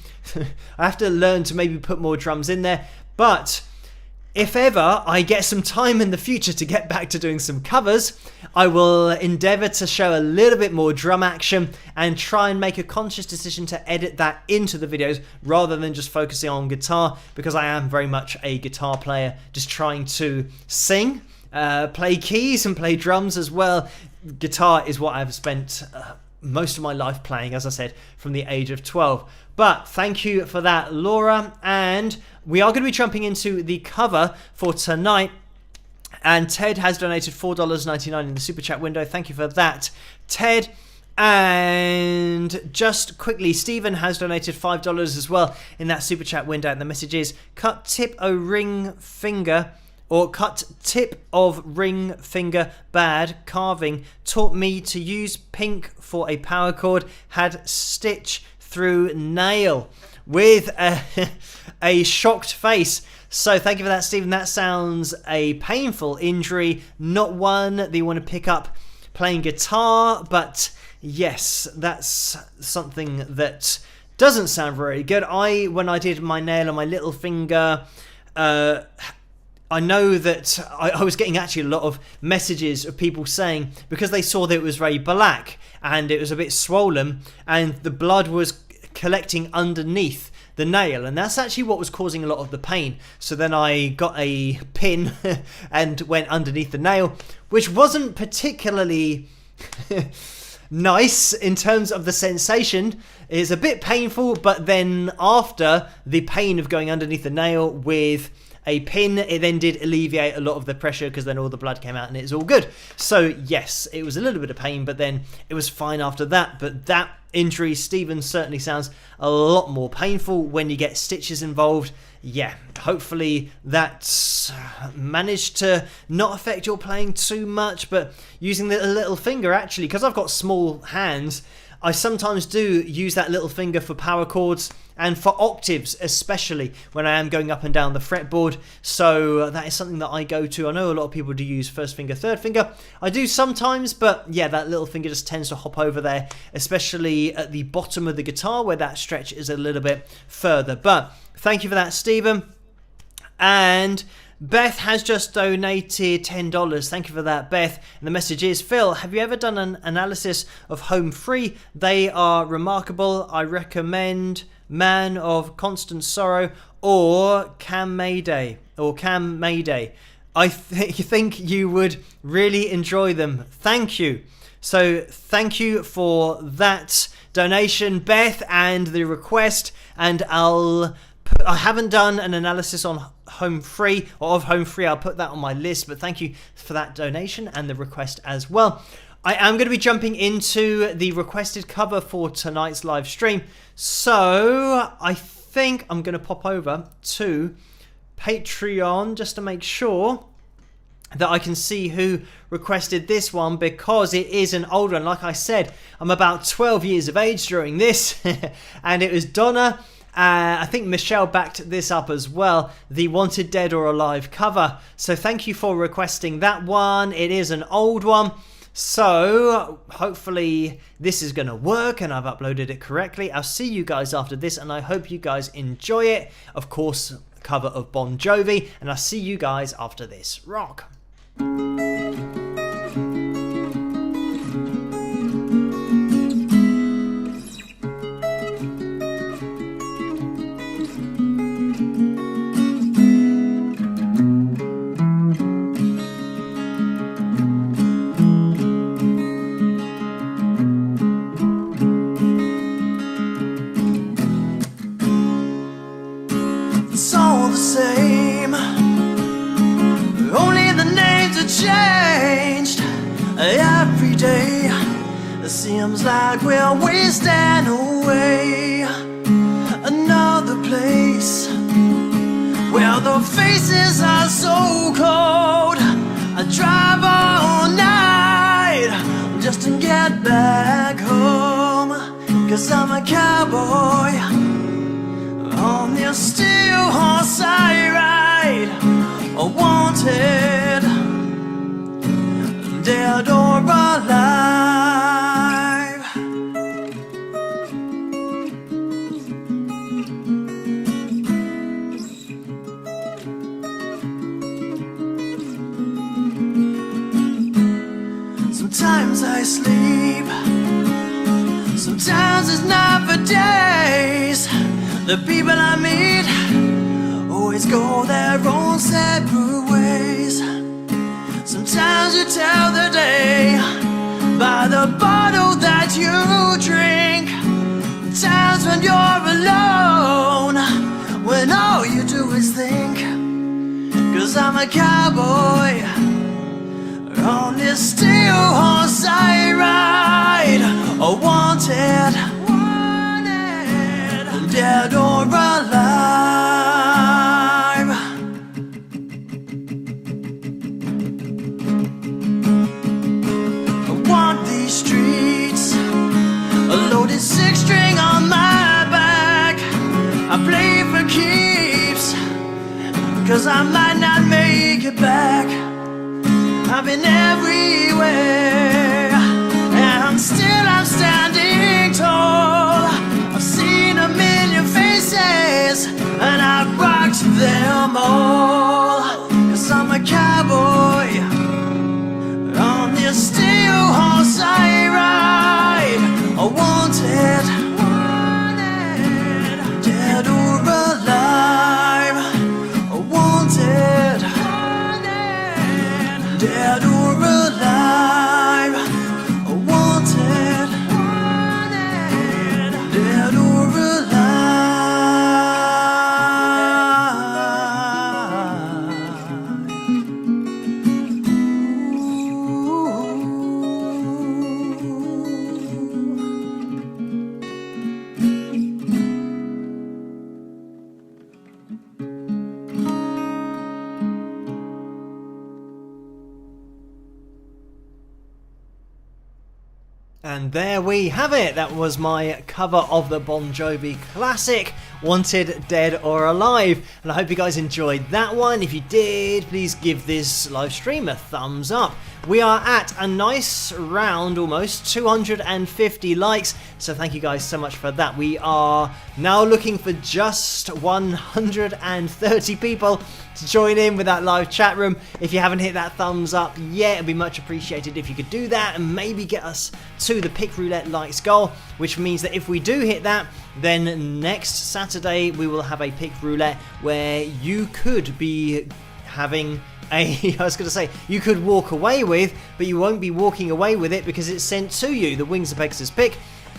I have to learn to maybe put more drums in there. But if ever I get some time in the future to get back to doing some covers, I will endeavour to show a little bit more drum action and try and make a conscious decision to edit that into the videos rather than just focusing on guitar, because I am very much a guitar player, just trying to sing, play keys and play drums as well. Guitar is what I've spent most of my life playing, as I said, from the age of 12. But thank you for that, Laura, and we are going to be jumping into the cover for tonight. And Ted has donated $4.99 in the super chat window. Thank you for that, Ted. And just quickly, Stephen has donated $5 as well in that super chat window, and the message is, "Cut tip o' ring finger, or cut tip of ring finger, bad carving, taught me to use pink for a power chord, had stitch through nail." with a shocked face. So thank you for that, Stephen. That sounds a painful injury, not one that you want to pick up playing guitar, but yes, that's something that doesn't sound very good. When I did my nail on my little finger, I know that I was getting actually a lot of messages of people saying, because they saw that it was very black and it was a bit swollen and the blood was collecting underneath the nail, and that's actually what was causing a lot of the pain. So then I got a pin and went underneath the nail, which wasn't particularly nice in terms of the sensation. It's a bit painful, but then after the pain of going underneath the nail with a pin, it then did alleviate a lot of the pressure, because then all the blood came out and it's all good. So yes, it was a little bit of pain, but then it was fine after that. But that injury, Stephen, certainly sounds a lot more painful when you get stitches involved. Yeah, hopefully that's managed to not affect your playing too much, but using the little finger, actually, because I've got small hands, I sometimes do use that little finger for power chords and for octaves, especially when I am going up and down the fretboard. So that is something that I go to. I know a lot of people do use first finger, third finger. I do sometimes, but yeah, that little finger just tends to hop over there, especially at the bottom of the guitar where that stretch is a little bit further. But thank you for that, Stephen. And Beth has just donated $10. Thank you for that, Beth. And the message is, Phil, have you ever done an analysis of Home Free? They are remarkable. I recommend Man of Constant Sorrow or Cam Mayday. I think you would really enjoy them. Thank you. So thank you for that donation, Beth, and the request. And I haven't done an analysis on Home Free or of Home Free. I'll put that on my list, but thank you for that donation and the request as well. I am going to be jumping into the requested cover for tonight's live stream, so I think I'm going to pop over to Patreon just to make sure that I can see who requested this one, because it is an old one. Like I said, I'm about 12 years of age during this, and it was Donna. I think Michelle backed this up as well, the Wanted Dead or Alive cover. So thank you for requesting that one. It is an old one, so hopefully this is going to work and I've uploaded it correctly. I'll see you guys after this, and I hope you guys enjoy it. Of course, cover of Bon Jovi, and I'll see you guys after this. Rock! Every day seems like we're wasting away. Another place where the faces are so cold. I drive all night just to get back home, 'cause I'm a cowboy on this steel horse I ride, wanted, dead or alive. Sometimes I sleep, sometimes it's not for days. The people I meet always go their own separate ways. Sometimes you tell the day by the bottle that you drink. Times when you're alone, when all you do is think. 'Cause I'm a cowboy on this steel horse I ride, wanted, dead or alive. Streets, a loaded six-string on my back, 'cause I might not make it back. I've been everywhere, and I'm standing tall. I've seen a million faces, and I've rocked them all. 'Cause I'm a cowboy, on this steel horse I ride. Wanted, dead or alive. Wanted, dead or alive. Wanted, dead or alive. And there we have it. That was my cover of the Bon Jovi classic, Wanted, Dead or Alive. And I hope you guys enjoyed that one. If you did, please give this live stream a thumbs up. We are at a nice round, almost 250 likes. So thank you guys so much for that. We are now looking for just 130 people to join in with that live chat room. If you haven't hit that thumbs up yet, it'd be much appreciated if you could do that and maybe get us to the Pick Roulette likes goal, which means that if we do hit that, then next Saturday we will have a Pick Roulette where you could be having I was going to say, you could walk away with, but you won't be walking away with it because it's sent to you. The Wings of Pegasus pick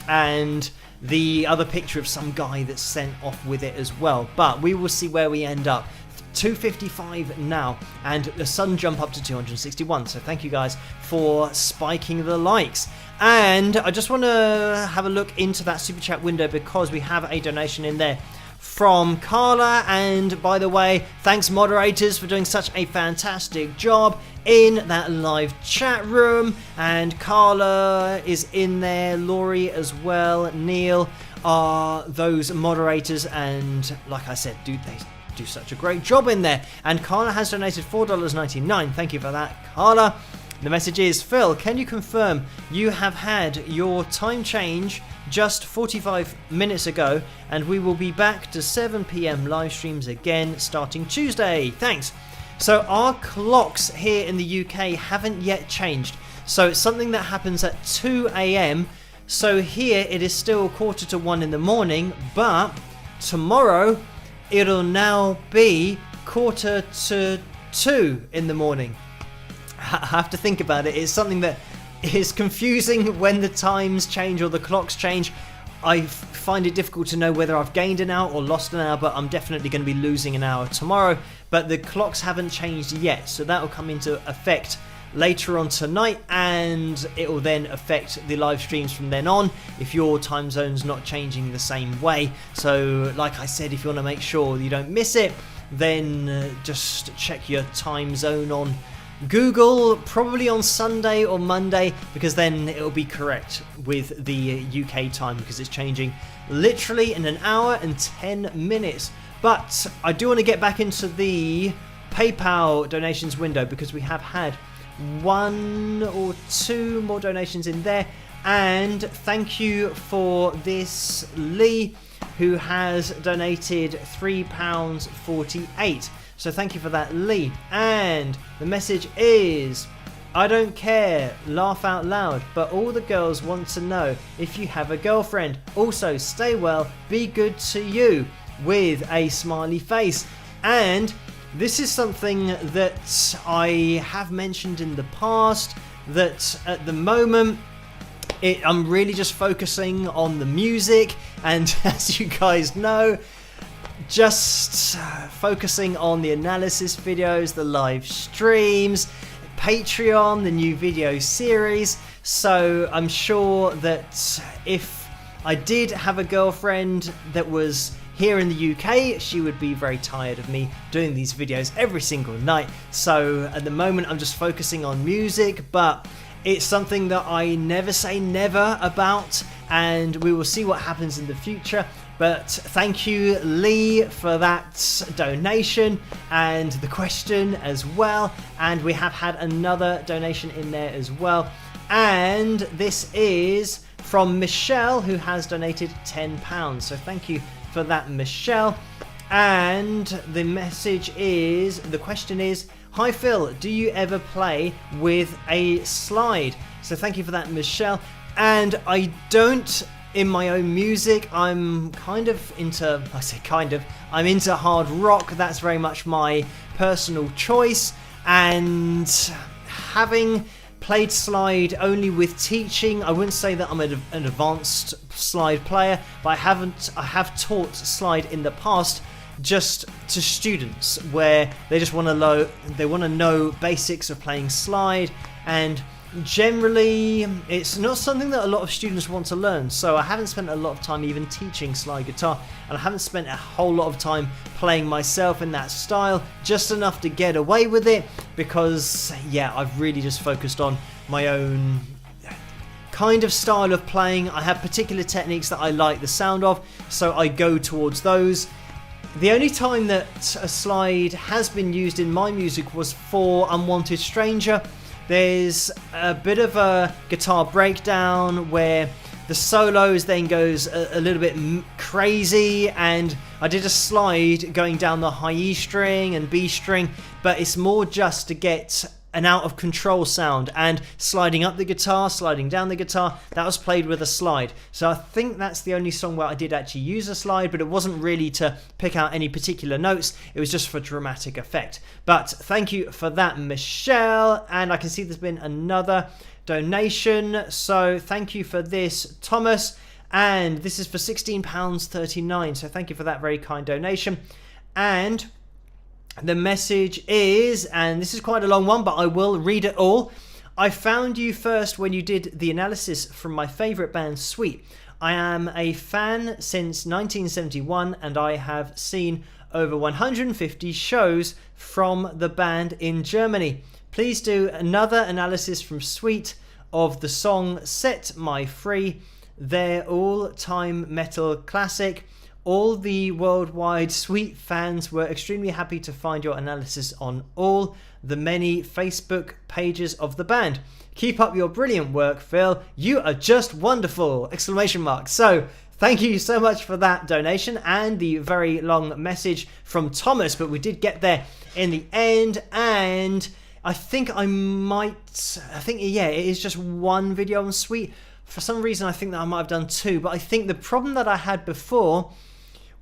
and the other picture of some guy that's sent off with it as well. But we will see where we end up. 255 now, and a sudden jump up to 261. So thank you guys for spiking the likes. And I just want to have a look into that super chat window because we have a donation in there from Carla. And by the way, thanks moderators for doing such a fantastic job in that live chat room. And Carla is in there, Laurie as well, Neil are those moderators, and like I said, they do such a great job in there. And Carla has donated $4.99. Thank you for that, Carla. The message is, Phil, can you confirm you have had your time change just 45 minutes ago, and we will be back to 7 PM live streams again starting Tuesday? Thanks. So our clocks here in the UK haven't yet changed. So it's something that happens at 2 AM. So here it is still 1:45 in the morning, but tomorrow it'll now be 1:45 in the morning. I have to think about it. It's something that is confusing when the times change or the clocks change. I find it difficult to know whether I've gained an hour or lost an hour, but I'm definitely going to be losing an hour tomorrow. But the clocks haven't changed yet, so that will come into effect later on tonight, and it will then affect the live streams from then on if your time zone's not changing the same way. So like I said, if you want to make sure you don't miss it, then just check your time zone on Google, probably on Sunday or Monday, because then it'll be correct with the UK time, because it's changing literally in an hour and 10 minutes. But I do want to get back into the PayPal donations window because we have had 1 or 2 more donations in there. And thank you for this, Lee, who has donated £3.48. So thank you for that, Lee. And the message is, I don't care, laugh out loud, but all the girls want to know if you have a girlfriend. Also, stay well, be good to you, with a smiley face. And this is something that I have mentioned in the past, that at the moment I'm really just focusing on the music, and as you guys know, just focusing on the analysis videos, the live streams, Patreon, the new video series. So I'm sure that if I did have a girlfriend that was here in the UK, she would be very tired of me doing these videos every single night. So at the moment I'm just focusing on music, but It's something that I never say never about, and we will see what happens in the future. But thank you, Lee, for that donation and the question as well. And we have had another donation in there as well. And this is from Michelle, who has donated £10. So thank you for that, Michelle. And the message is, the question is, hi Phil, do you ever play with a slide? So thank you for that, Michelle. And I don't in my own music. I'm kind of into, I say kind of, I'm into hard rock. That's very much my personal choice. And having played slide only with teaching, I wouldn't say that I'm an advanced slide player, but I have taught slide in the past, just to students where they just want to know basics of playing slide, and generally it's not something that a lot of students want to learn. So I haven't spent a lot of time even teaching slide guitar, and I haven't spent a whole lot of time playing myself in that style, just enough to get away with it, because yeah, I've really just focused on my own kind of style of playing. I have particular techniques that I like the sound of, so I go towards those. The only time that a slide has been used in my music was for Unwanted Stranger. There's a bit of a guitar breakdown where the solos then goes a little bit crazy, and I did a slide going down the high E string and B string, but it's more just to get an out of control sound, and sliding up the guitar, sliding down the guitar, that was played with a slide. So I think that's the only song where I did actually use a slide, but it wasn't really to pick out any particular notes, it was just for dramatic effect. But thank you for that, Michelle. And I can see there's been another donation, so thank you for this, Thomas, and this is for £16.39, so thank you for that very kind donation. And the message is, and this is quite a long one, but I will read it all. I found you first when you did the analysis from my favourite band, Sweet. I am a fan since 1971, and I have seen over 150 shows from the band in Germany. Please do another analysis from Sweet of the song Set My Free, their all-time metal classic. All the worldwide Sweet fans were extremely happy to find your analysis on all the many Facebook pages of the band. Keep up your brilliant work, Phil. You are just wonderful! Exclamation mark. So thank you so much for that donation and the very long message from Thomas, but we did get there in the end. And I think yeah, it is just one video on Sweet. For some reason I think that I might have done two, but I think the problem that I had before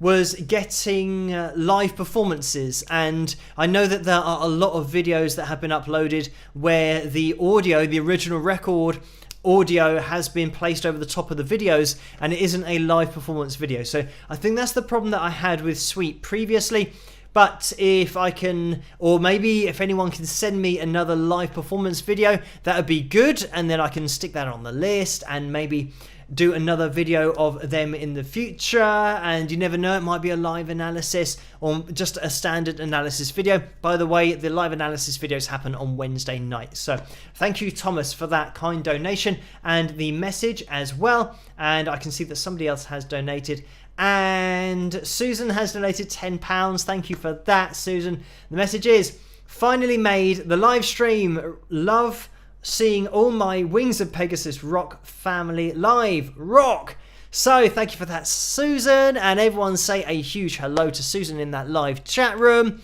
was getting live performances, and I know that there are a lot of videos that have been uploaded where the audio, the original record audio, has been placed over the top of the videos and it isn't a live performance video. So I think that's the problem that I had with Sweet previously. But if I can, or maybe if anyone can send me another live performance video, that would be good, and then I can stick that on the list and maybe do another video of them in the future. And you never know, it might be a live analysis or just a standard analysis video. By the way, the live analysis videos happen on Wednesday night. So thank you, Thomas, for that kind donation and the message as well. And I can see that somebody else has donated, and Susan has donated £10. Thank you for that, Susan. The message is, finally made the live stream. Love seeing all my Wings of Pegasus rock family live. Rock! So thank you for that, Susan, and everyone say a huge hello to Susan in that live chat room.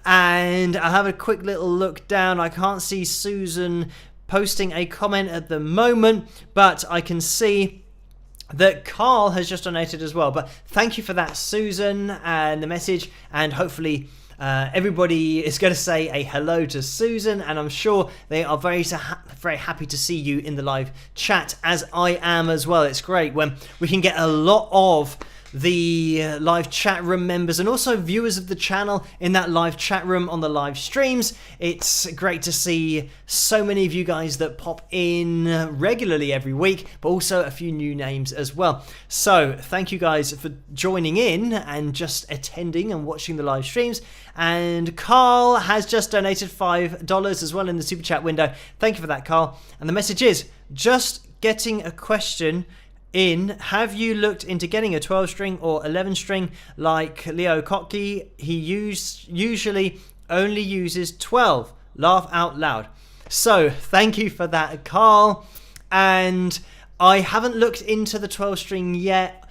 And I have a quick little look down. I can't see Susan posting a comment at the moment, but I can see that Carl has just donated as well. But thank you for that, Susan, and the message, and hopefully everybody is going to say a hello to Susan, and I'm sure they are very happy to see you in the live chat, as I am as well. It's great when we can get a lot of the live chat room members and also viewers of the channel in that live chat room on the live streams. It's great to see so many of you guys that pop in regularly every week, but also a few new names as well. So thank you guys for joining in and just attending and watching the live streams. And Carl has just donated $5 as well in the super chat window. Thank you for that, Carl. And the message is, just getting a question in, have you looked into getting a 12 string or 11 string like Leo Kottke? He usually only uses 12. Laugh out loud. So thank you for that, Carl. And I haven't looked into the 12 string yet.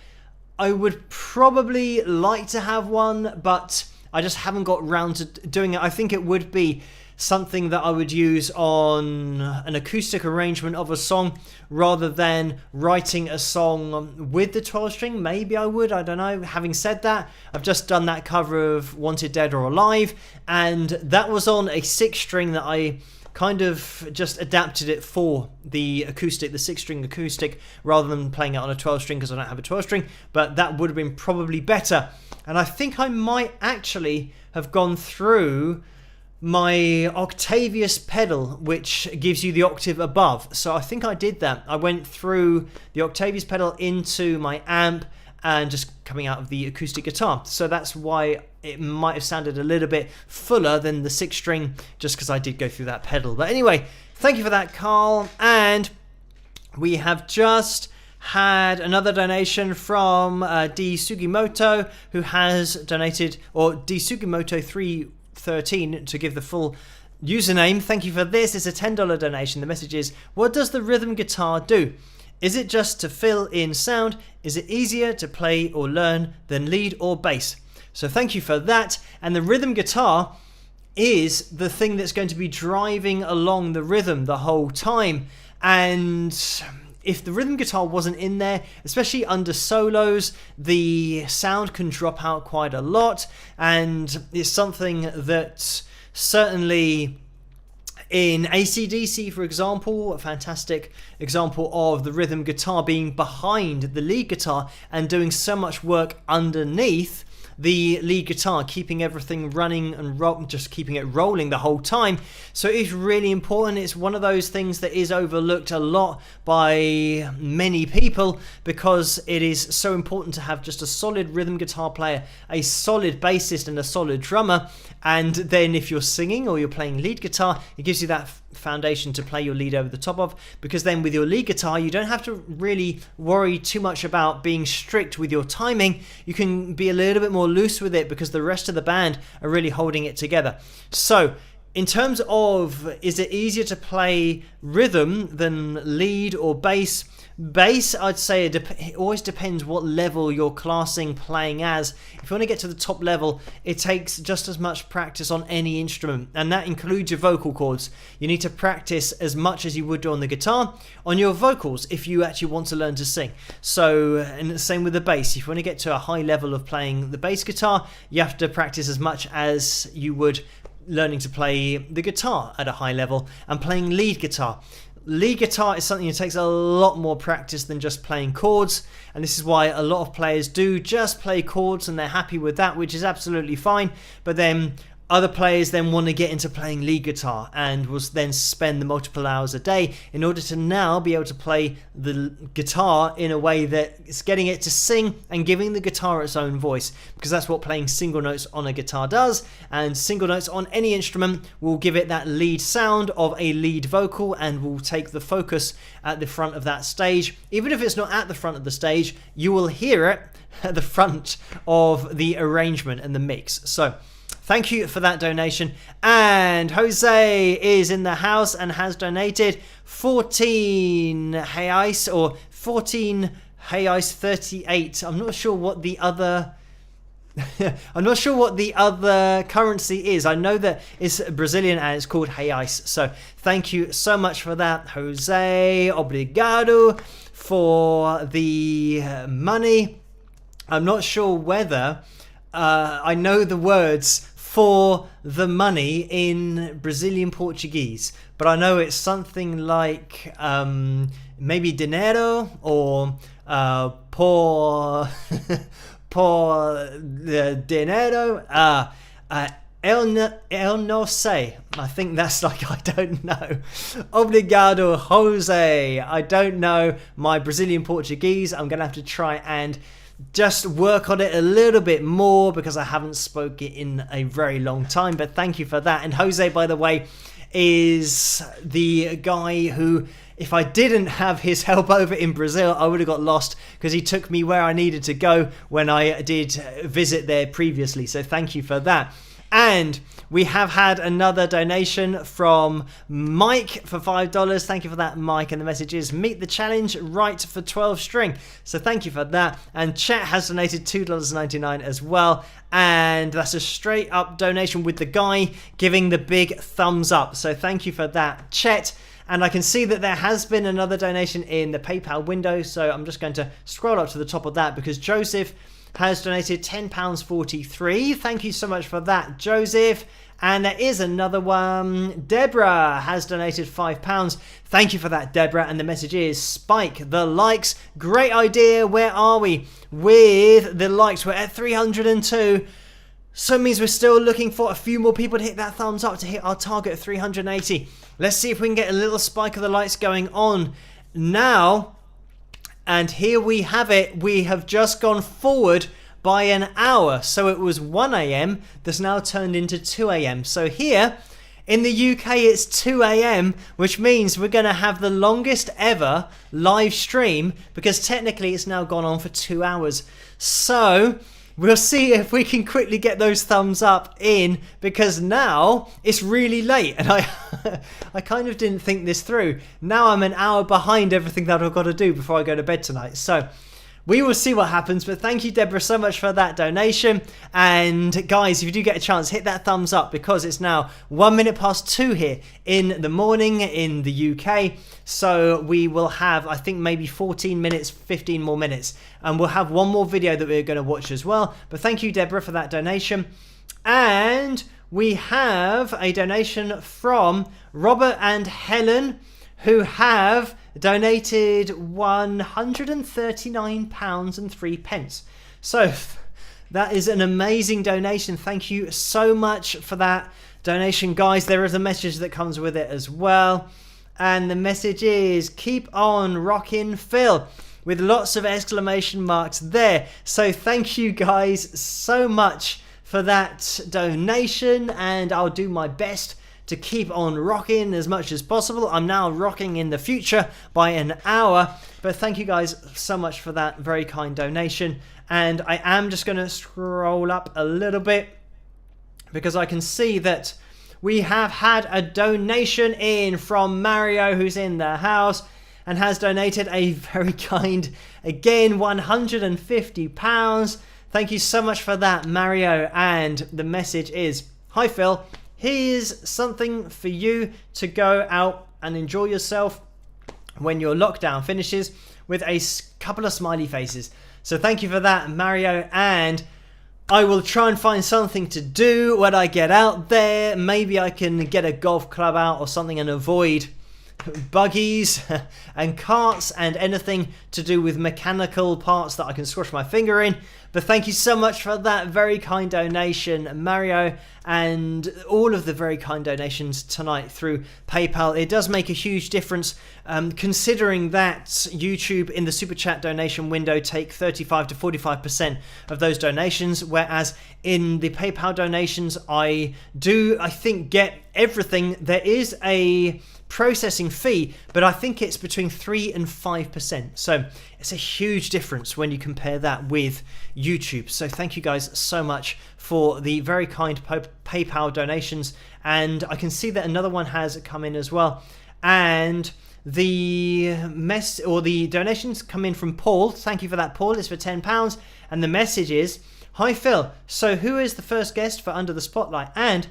I would probably like to have one, but I just haven't got round to doing it. I think it would be something that I would use on an acoustic arrangement of a song rather than writing a song with the 12 string. Maybe I would, I don't know. Having said that, I've just done that cover of Wanted Dead or Alive, and that was on a 6 string that I kind of just adapted it for the acoustic, the 6 string acoustic, rather than playing it on a 12 string because I don't have a 12 string, but that would have been probably better. And I think I might actually have gone through my Octavius pedal, which gives you the octave above. So I think I did that. I went through the Octavius pedal into my amp and just coming out of the acoustic guitar. So that's why it might have sounded a little bit fuller than the 6 string, just because I did go through that pedal. But anyway, thank you for that, Carl. And we have just had another donation from D Sugimoto, who has donated, or D Sugimoto 313 to give the full username. Thank you for this. It's a $10 donation. The message is, what does the rhythm guitar do? Is it just to fill in sound? Is it easier to play or learn than lead or bass? So thank you for that. And the rhythm guitar is the thing that's going to be driving along the rhythm the whole time. And if the rhythm guitar wasn't in there, especially under solos, the sound can drop out quite a lot. And it's something that certainly in AC/DC, for example, a fantastic example of the rhythm guitar being behind the lead guitar and doing so much work underneath the lead guitar, keeping everything running and just keeping it rolling the whole time. So it's really important. It's one of those things that is overlooked a lot by many people because it is so important to have just a solid rhythm guitar player, a solid bassist and a solid drummer. And then if you're singing or you're playing lead guitar, it gives you that foundation to play your lead over the top of, because then with your lead guitar you don't have to really worry too much about being strict with your timing. You can be a little bit more loose with it because the rest of the band are really holding it together. So in terms of, is it easier to play rhythm than lead or bass? Bass, I'd say it always depends what level you're classing playing as. If you want to get to the top level, it takes just as much practice on any instrument, and that includes your vocal cords. You need to practice as much as you would do on the guitar on your vocals if you actually want to learn to sing. So, and the same with the bass. If you want to get to a high level of playing the bass guitar, you have to practice as much as you would learning to play the guitar at a high level and playing lead guitar. Lead guitar is something that takes a lot more practice than just playing chords, and this is why a lot of players do just play chords and they're happy with that, which is absolutely fine. But then other players then want to get into playing lead guitar and will then spend the multiple hours a day in order to now be able to play the guitar in a way that is getting it to sing and giving the guitar its own voice, because that's what playing single notes on a guitar does, and single notes on any instrument will give it that lead sound of a lead vocal and will take the focus at the front of that stage. Even if it's not at the front of the stage, you will hear it at the front of the arrangement and the mix. So thank you for that donation. And Jose is in the house and has donated 14 reais or 14 reais 38. I'm not sure what the other I'm not sure what the other currency is. I know that it's Brazilian and it's called reais. So thank you so much for that, Jose. Obrigado for the money. I'm not sure whether I know the words for the money in Brazilian Portuguese, but I know it's something like maybe dinheiro or por por dinero. El no sé. I think that's like, I don't know. Obrigado, Jose. I don't know my Brazilian Portuguese. I'm going to have to try and just work on it a little bit more because I haven't spoken it in a very long time. But thank you for that. And Jose, by the way, is the guy who, if I didn't have his help over in Brazil, I would have got lost because he took me where I needed to go when I did visit there previously. So thank you for that. And we have had another donation from Mike for $5. Thank you for that, Mike. And the message is, meet the challenge right for 12 string. So thank you for that. And Chet has donated $2.99 as well. And that's a straight up donation with the guy giving the big thumbs up. So thank you for that, Chet. And I can see that there has been another donation in the PayPal window. So I'm just going to scroll up to the top of that because Joseph has donated £10.43. Thank you so much for that, Joseph. And there is another one. Deborah has donated £5. Thank you for that, Deborah. And the message is, spike the likes. Great idea. Where are we with the likes? We're at 302. So it means we're still looking for a few more people to hit that thumbs up to hit our target of 380. Let's see if we can get a little spike of the likes going on now. And here we have it. We have just gone forward by an hour. So it was 1 a.m. that's now turned into 2 a.m. So here in the UK it's 2 a.m. which means we're going to have the longest ever live stream because technically it's now gone on for 2 hours. So we'll see if we can quickly get those thumbs up in because now it's really late and I kind of didn't think this through. Now I'm an hour behind everything that I've got to do before I go to bed tonight. So we will see what happens, but thank you, Deborah, so much for that donation. And guys, if you do get a chance, hit that thumbs up because it's now 1 minute past 2 here in the morning in the UK. So we will have, I think, maybe 14 minutes, 15 more minutes. And we'll have one more video that we're going to watch as well. But thank you, Deborah, for that donation. And we have a donation from Robert and Helen, who have donated £139.03. So that is an amazing donation. Thank you so much for that donation, guys. There is a message that comes with it as well. And the message is, keep on rocking, Phil, with lots of exclamation marks there. So thank you guys so much for that donation. And I'll do my best to keep on rocking as much as possible. I'm now rocking in the future by an hour, but thank you guys so much for that very kind donation. And I am just going to scroll up a little bit because I can see that we have had a donation in from Mario, who's in the house and has donated a very kind, again, £150. Thank you so much for that, Mario. And the message is, hi Phil, here's something for you to go out and enjoy yourself when your lockdown finishes, with a couple of smiley faces. So thank you for that, Mario. And I will try and find something to do when I get out there. Maybe I can get a golf club out or something and avoid buggies and carts and anything to do with mechanical parts that I can squash my finger in. But thank you so much for that very kind donation, Mario, and all of the very kind donations tonight through PayPal. It does make a huge difference, considering that YouTube in the Super Chat donation window take 35 to 45% of those donations, whereas in the PayPal donations I think get everything. There is a processing fee, but I think it's between 3 and 5%. So it's a huge difference when you compare that with YouTube. So thank you guys so much for the very kind PayPal donations. And I can see that another one has come in as well. And the donations come in from Paul. Thank you for that, Paul. It's for £10. And the message is, hi Phil, so who is the first guest for Under the Spotlight? And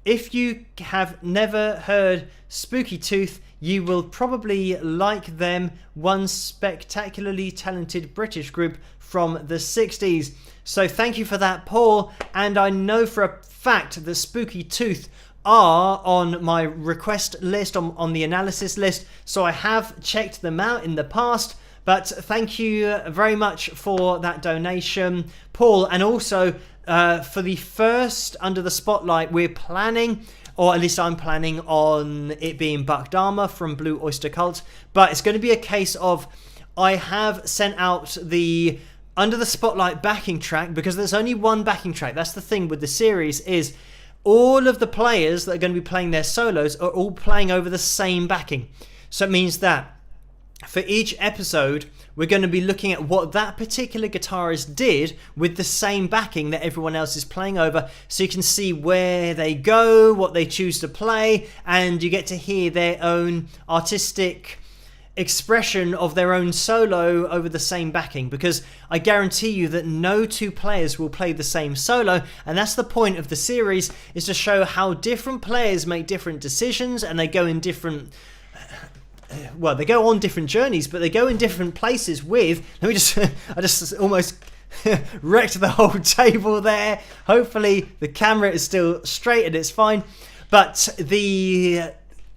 if you have never heard Spooky Tooth, you will probably like them. One spectacularly talented British group from the 60s. So thank you for that, Paul. And I know for a fact that Spooky Tooth are on my request list, on the analysis list. So I have checked them out in the past. But thank you very much for that donation, Paul. And also for the first Under the Spotlight, we're planning, or at least I'm planning, on it being Buck Dharma from Blue Oyster Cult. But it's going to be a case of, I have sent out the Under the Spotlight backing track, because there's only one backing track. That's the thing with the series, is all of the players that are going to be playing their solos are all playing over the same backing. So it means that for each episode, we're going to be looking at what that particular guitarist did with the same backing that everyone else is playing over, so you can see where they go, what they choose to play, and you get to hear their own artistic expression of their own solo over the same backing, because I guarantee you that no two players will play the same solo, and that's the point of the series, is to show how different players make different decisions, and they go in different, well, they go on different journeys, but they go in different places with, let me just, I just almost wrecked the whole table there. Hopefully the camera is still straight and it's fine, but the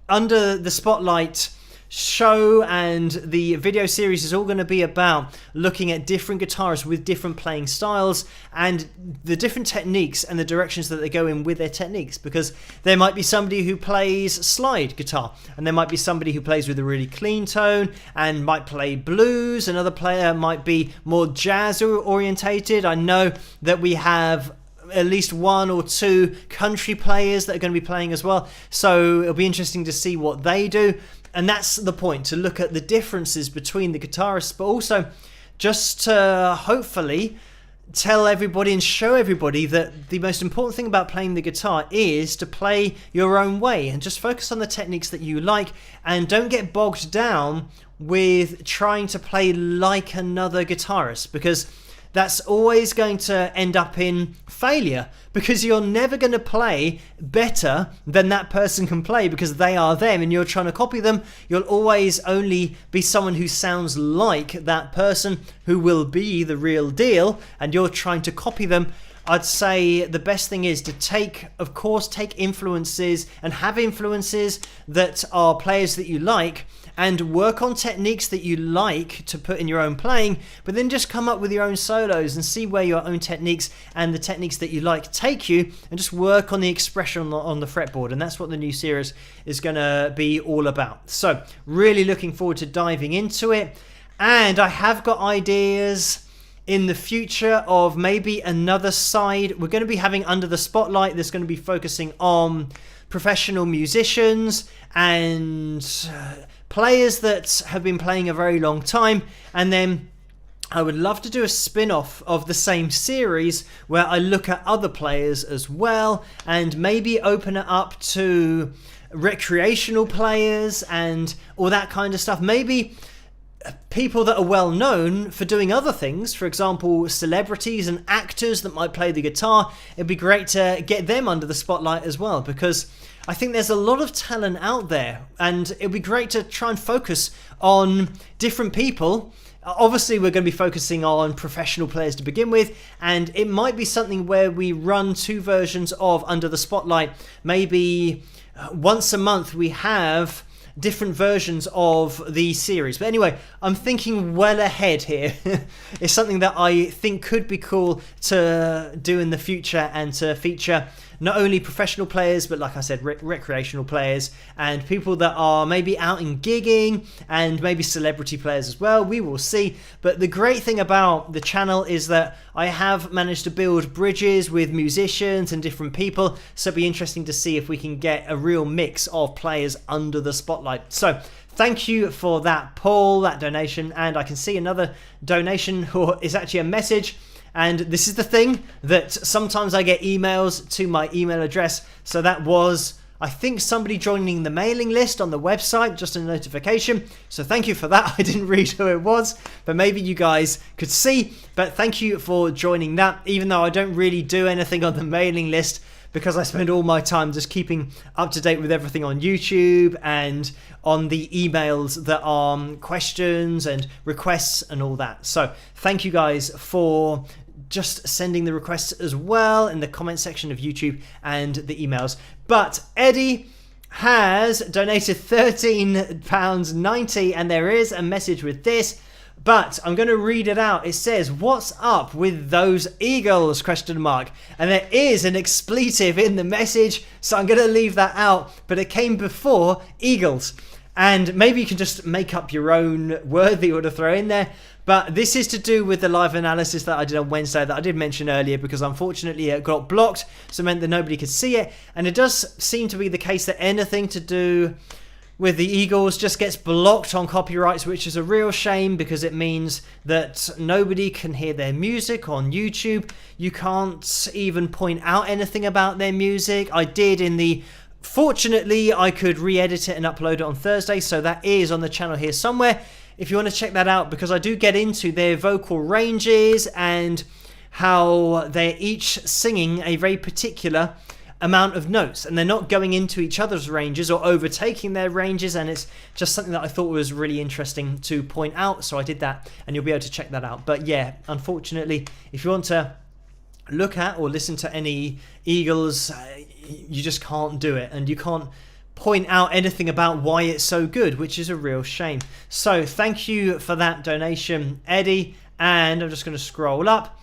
Under the Spotlight show and the video series is all going to be about looking at different guitarists with different playing styles and the different techniques and the directions that they go in with their techniques, because there might be somebody who plays slide guitar, and there might be somebody who plays with a really clean tone and might play blues. Another player might be more jazz orientated. I know that we have at least one or two country players that are going to be playing as well, so it'll be interesting to see what they do. And that's the point, to look at the differences between the guitarists, but also just to hopefully tell everybody and show everybody that the most important thing about playing the guitar is to play your own way and just focus on the techniques that you like, and don't get bogged down with trying to play like another guitarist, because that's always going to end up in failure, because you're never going to play better than that person can play, because they are them and you're trying to copy them. You'll always only be someone who sounds like that person, who will be the real deal, and you're trying to copy them. I'd say the best thing is to take influences and have influences that are players that you like, and work on techniques that you like to put in your own playing, but then just come up with your own solos and see where your own techniques and the techniques that you like take you, and just work on the expression on the fretboard. And that's what the new series is going to be all about. So really looking forward to diving into it. And I have got ideas in the future of maybe another side. We're going to be having Under the Spotlight that's going to be focusing on professional musicians and players that have been playing a very long time, and then I would love to do a spin-off of the same series where I look at other players as well, and maybe open it up to recreational players and all that kind of stuff. Maybe people that are well known for doing other things, for example celebrities and actors that might play the guitar. It'd be great to get them under the spotlight as well, because I think there's a lot of talent out there, and it'd be great to try and focus on different people. Obviously we're going to be focusing on professional players to begin with, and it might be something where we run two versions of Under the Spotlight. Maybe once a month we have different versions of the series. But anyway, I'm thinking well ahead here. It's something that I think could be cool to do in the future, and to feature not only professional players, but like I said, recreational players and people that are maybe out in gigging, and maybe celebrity players as well. We will see. But the great thing about the channel is that I have managed to build bridges with musicians and different people, so it'll be interesting to see if we can get a real mix of players under the spotlight. So thank you for that, Paul, that donation. And I can see another donation, or is actually a message. And this is the thing, that sometimes I get emails to my email address. So that was, I think, somebody joining the mailing list on the website, just a notification. So thank you for that. I didn't read who it was, but maybe you guys could see. But thank you for joining that, even though I don't really do anything on the mailing list, because I spend all my time just keeping up to date with everything on YouTube and on the emails that are questions and requests and all that. So thank you guys for just sending the requests as well in the comment section of YouTube and the emails. But Eddie has donated £13.90, and there is a message with this. But I'm going to read it out. It says, "What's up with those eagles?" ? And there is an expletive in the message, so I'm going to leave that out. But it came before eagles. And maybe you can just make up your own word that you want to throw in there. But this is to do with the live analysis that I did on Wednesday that I did mention earlier, because unfortunately it got blocked, so it meant that nobody could see it. And it does seem to be the case that anything to do with the Eagles just gets blocked on copyrights, which is a real shame, because it means that nobody can hear their music on YouTube. You can't even point out anything about their music. I did in the... Fortunately, I could re-edit it and upload it on Thursday, so that is on the channel here somewhere if you want to check that out, because I do get into their vocal ranges and how they're each singing a very particular amount of notes, and they're not going into each other's ranges or overtaking their ranges, and it's just something that I thought was really interesting to point out, so I did that, and you'll be able to check that out. But yeah, unfortunately, if you want to look at or listen to any Eagles, you just can't do it, and you can't point out anything about why it's so good, which is a real shame. So thank you for that donation, Eddie. And I'm just going to scroll up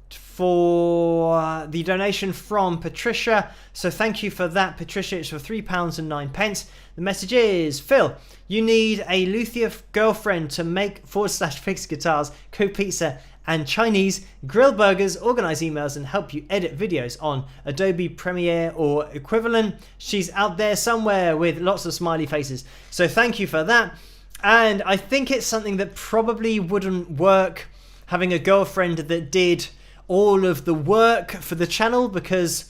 for the donation from Patricia. So thank you for that, Patricia. It's for £3.09. The message is, "Phil, you need a luthier girlfriend to make /fix guitars, cook pizza and Chinese, grill burgers, organize emails, and help you edit videos on Adobe Premiere or equivalent. She's out there somewhere," with lots of smiley faces. So thank you for that. And I think it's something that probably wouldn't work, having a girlfriend that did all of the work for the channel, because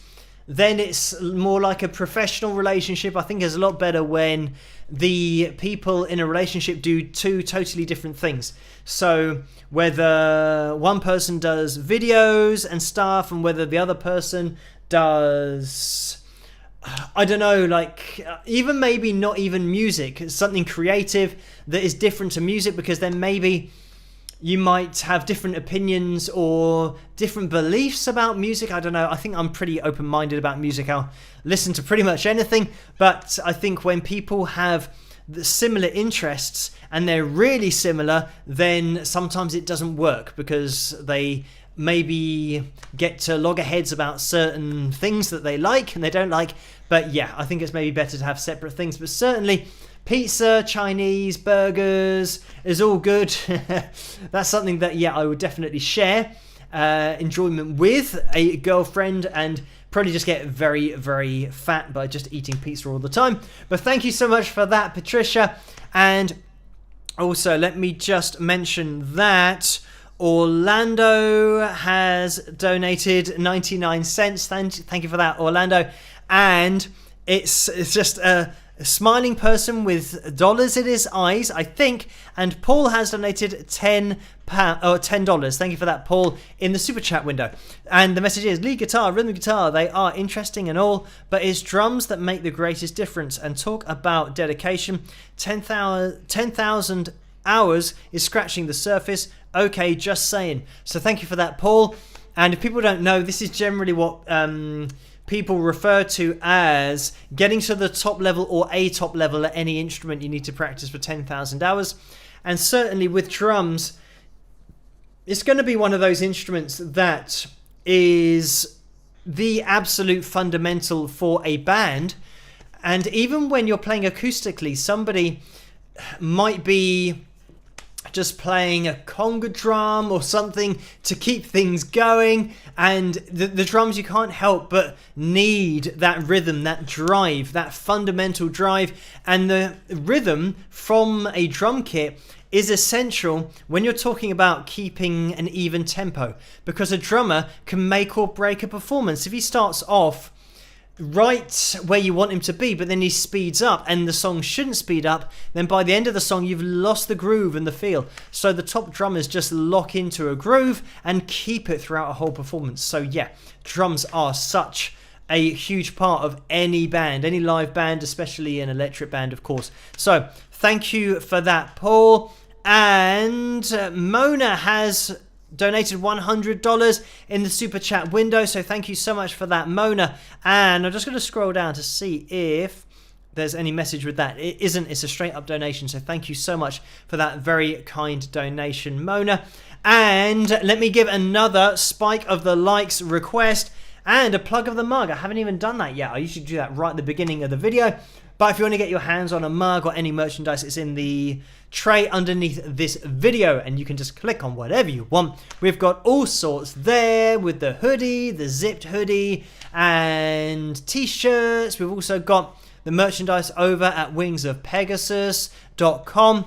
then it's more like a professional relationship. I think it's a lot better when the people in a relationship do two totally different things. So whether one person does videos and stuff, and whether the other person does, I don't know, like even maybe not even music, something creative that is different to music, because then maybe you might have different opinions or different beliefs about music. I don't know. I think I'm pretty open-minded about music. I'll listen to pretty much anything. But I think when people have the similar interests and they're really similar, then sometimes it doesn't work, because they maybe get to loggerheads about certain things that they like and they don't like. But yeah, I think it's maybe better to have separate things. But certainly pizza, Chinese, burgers is all good. That's something that, yeah, I would definitely share enjoyment with a girlfriend, and probably just get very, very fat by just eating pizza all the time. But thank you so much for that, Patricia. And also, let me just mention that Orlando has donated 99 cents. Thank you for that, Orlando. And it's just a smiling person with dollars in his eyes, I think. And Paul has donated $10. Thank you for that, Paul, in the super chat window. And the message is, "Lead guitar, rhythm guitar, they are interesting and all, but it's drums that make the greatest difference. And talk about dedication. 10,000 hours is scratching the surface. Okay, just saying." So thank you for that, Paul. And if people don't know, this is generally what people refer to as getting to the top level or a top level at any instrument. You need to practice for 10,000 hours. And certainly with drums, it's going to be one of those instruments that is the absolute fundamental for a band. And even when you're playing acoustically, somebody might be just playing a conga drum or something to keep things going, and the drums, you can't help but need that rhythm, that drive, that fundamental drive. And the rhythm from a drum kit is essential when you're talking about keeping an even tempo, because a drummer can make or break a performance. If he starts off right where you want him to be, but then he speeds up and the song shouldn't speed up, then by the end of the song you've lost the groove and the feel. So the top drummers just lock into a groove and keep it throughout a whole performance. So yeah, drums are such a huge part of any band, any live band, especially an electric band, of course. So thank you for that, Paul. And Mona has donated $100 in the super chat window, so thank you so much for that, Mona. And I'm just going to scroll down to see if there's any message with that. It isn't. It's a straight up donation. So thank you so much for that very kind donation, Mona. And let me give another spike of the likes request and a plug of the mug. I haven't even done that yet. I usually do that right at the beginning of the video. But if you want to get your hands on a mug or any merchandise, it's in the tray underneath this video, and you can just click on whatever you want. We've got all sorts there with the hoodie, the zipped hoodie, and t-shirts. We've also got the merchandise over at wingsofpegasus.com.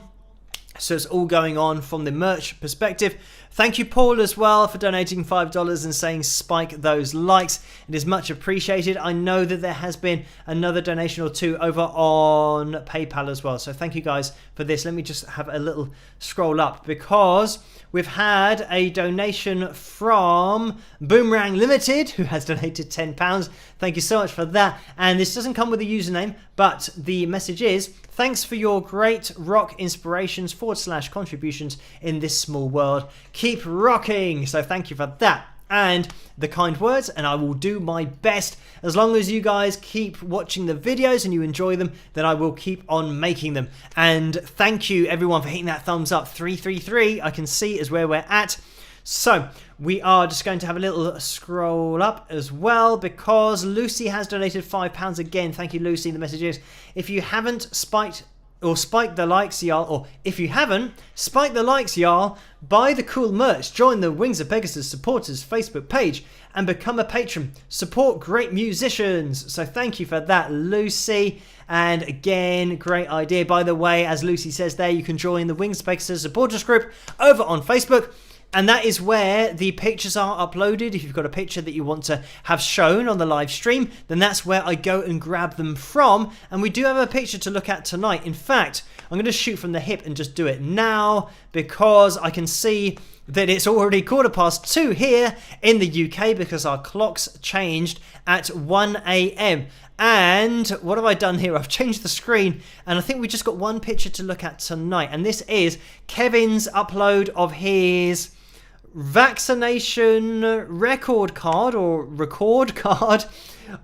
So it's all going on from the merch perspective. Thank you, Paul, as well, for donating $5 and saying spike those likes. It is much appreciated. I know that there has been another donation or two over on PayPal as well. So thank you guys for this. Let me just have a little scroll up, because we've had a donation from Boomerang Limited, who has donated £10. Thank you so much for that. And this doesn't come with a username, but the message is, thanks for your great rock inspirations / contributions in this small world. Keep rocking. So thank you for that and the kind words, and I will do my best. As long as you guys keep watching the videos and you enjoy them, then I will keep on making them. And thank you everyone for hitting that thumbs up. 333 I can see is where we're at. So we are just going to have a little scroll up as well, because Lucy has donated £5 again. Thank you, Lucy. The message is, if you haven't spike the likes, y'all, or if you haven't, spike the likes, y'all, buy the cool merch, join the Wings of Pegasus supporters Facebook page, and become a patron. Support great musicians. So thank you for that, Lucy. And again, great idea. By the way, as Lucy says there, you can join the Wings of Pegasus supporters group over on Facebook. And that is where the pictures are uploaded. If you've got a picture that you want to have shown on the live stream, then that's where I go and grab them from. And we do have a picture to look at tonight. In fact, I'm going to shoot from the hip and just do it now, because I can see that it's already 2:15 here in the UK, because our clocks changed at 1 a.m. And what have I done here? I've changed the screen, and I think we just got one picture to look at tonight. And this is Kevin's upload of his vaccination record card, or record card,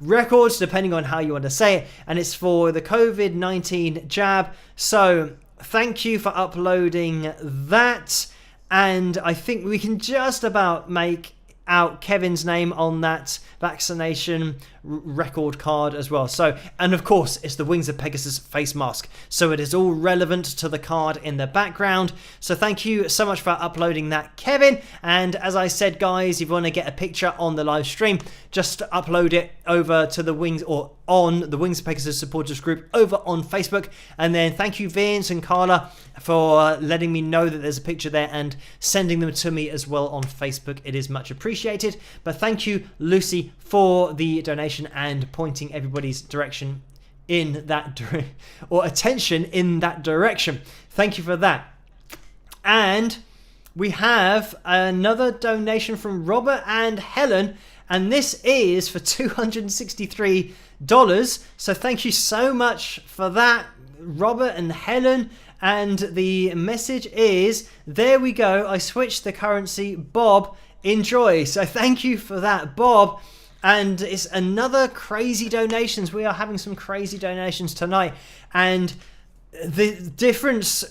records depending on how you want to say it, and it's for the COVID-19 jab. So thank you for uploading that, and I think we can just about make out Kevin's name on that vaccination record card as well. So, and of course, it's the Wings of Pegasus face mask, so it is all relevant to the card in the background. So thank you so much for uploading that, Kevin. And as I said, guys, if you want to get a picture on the live stream, just upload it over to the Wings, or on the Wings of Pegasus supporters group over on Facebook. And then thank you, Vince and Carla, for letting me know that there's a picture there and sending them to me as well on Facebook. It is much appreciated. But thank you, Lucy, for the donation and pointing everybody's direction in that or attention in that direction. Thank you for that. And we have another donation from Robert and Helen, and this is for $263. So thank you so much for that, Robert and Helen. And the message is, there we go, I switched the currency, Bob, enjoy. So thank you for that, Bob. And it's another crazy donations. We are having some crazy donations tonight. And the difference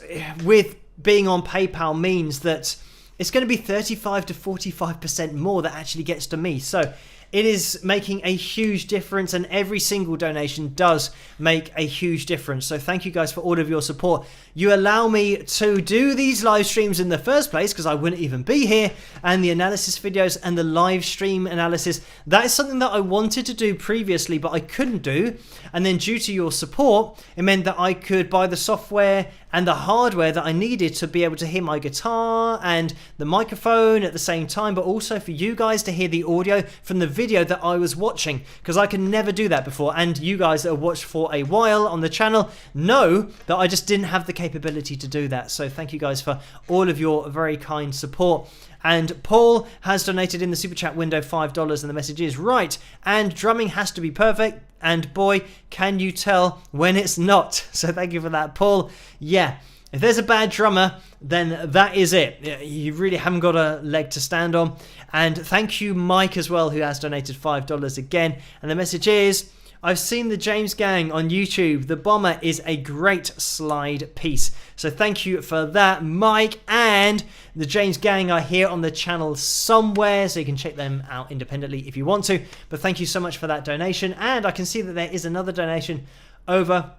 with being on PayPal means that it's going to be 35 to 45% more that actually gets to me. So it is making a huge difference, and every single donation does make a huge difference. So thank you guys for all of your support. You allow me to do these live streams in the first place, because I wouldn't even be here, and the analysis videos and the live stream analysis, that is something that I wanted to do previously, but I couldn't do. And then due to your support, it meant that I could buy the software and the hardware that I needed to be able to hear my guitar and the microphone at the same time, but also for you guys to hear the audio from the video that I was watching, because I could never do that before. And you guys that have watched for a while on the channel know that I just didn't have the capability to do that. So thank you guys for all of your very kind support. And Paul has donated in the super chat window $5, and the message is, right, and drumming has to be perfect, and boy, can you tell when it's not. So thank you for that, Paul. Yeah, if there's a bad drummer, then that is it. You really haven't got a leg to stand on. And thank you, Mike, as well, who has donated $5 again. And the message is, I've seen the James Gang on YouTube. The Bomber is a great slide piece. So thank you for that, Mike. And the James Gang are here on the channel somewhere, so you can check them out independently if you want to. But thank you so much for that donation. And I can see that there is another donation over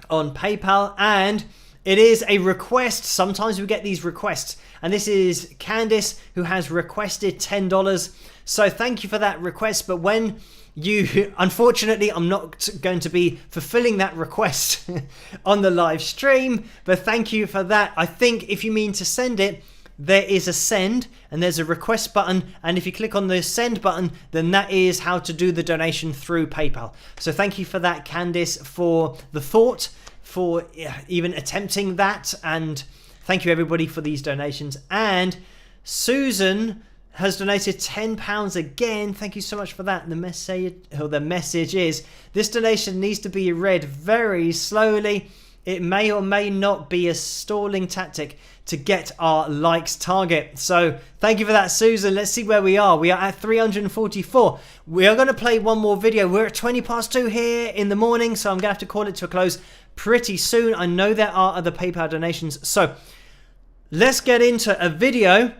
on PayPal, and it is a request. Sometimes we get these requests, and this is Candice, who has requested $10. So thank you for that request. But when you, unfortunately, I'm not going to be fulfilling that request on the live stream, but thank you for that. I think if you mean to send it, there is a send and there's a request button, and if you click on the send button, then that is how to do the donation through PayPal. So thank you for that, Candice, for the thought, for even attempting that, and thank you everybody for these donations. And Susan has donated £10 again. Thank you so much for that. And the message is, this donation needs to be read very slowly. It may or may not be a stalling tactic to get our likes target. So thank you for that, Susan. Let's see where we are. We are at 344. We are going to play one more video. We're at 20 past 2 here in the morning, so I'm going to have to call it to a close pretty soon. I know there are other PayPal donations. So let's get into a video.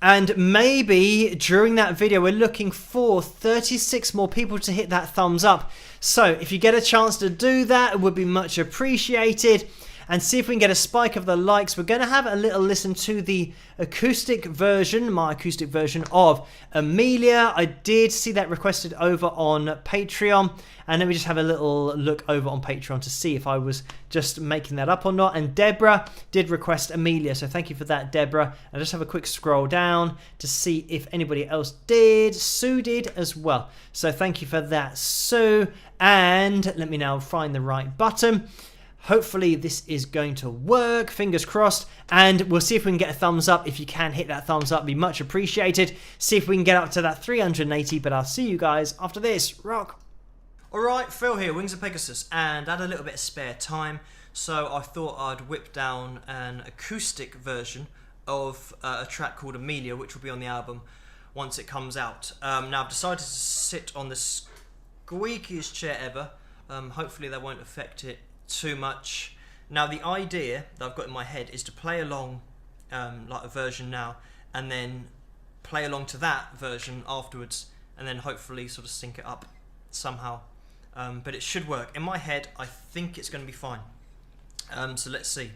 And maybe during that video, we're looking for 36 more people to hit that thumbs up. So if you get a chance to do that, it would be much appreciated. And see if we can get a spike of the likes. We're going to have a little listen to the acoustic version, my acoustic version of Amelia. I did see that requested over on Patreon. And let me just have a little look over on Patreon to see if I was just making that up or not. And Deborah did request Amelia, so thank you for that, Deborah. I'll just have a quick scroll down to see if anybody else did. Sue did as well. So thank you for that, Sue. And let me now find the right button. Hopefully this is going to work, fingers crossed, and we'll see if we can get a thumbs up. If you can hit that thumbs up, it'd be much appreciated. See if we can get up to that 380, but I'll see you guys after this. Rock. Alright, Phil here, Wings of Pegasus, and I had a little bit of spare time, so I thought I'd whip down an acoustic version of a track called Amelia, which will be on the album once it comes out. Now I've decided to sit on the squeakiest chair ever. Hopefully that won't affect it too much. Now the idea that I've got in my head is to play along like a version now, and then play along to that version afterwards, and then hopefully sort of sync it up somehow. But it should work. In my head, I think it's going to be fine. So let's see.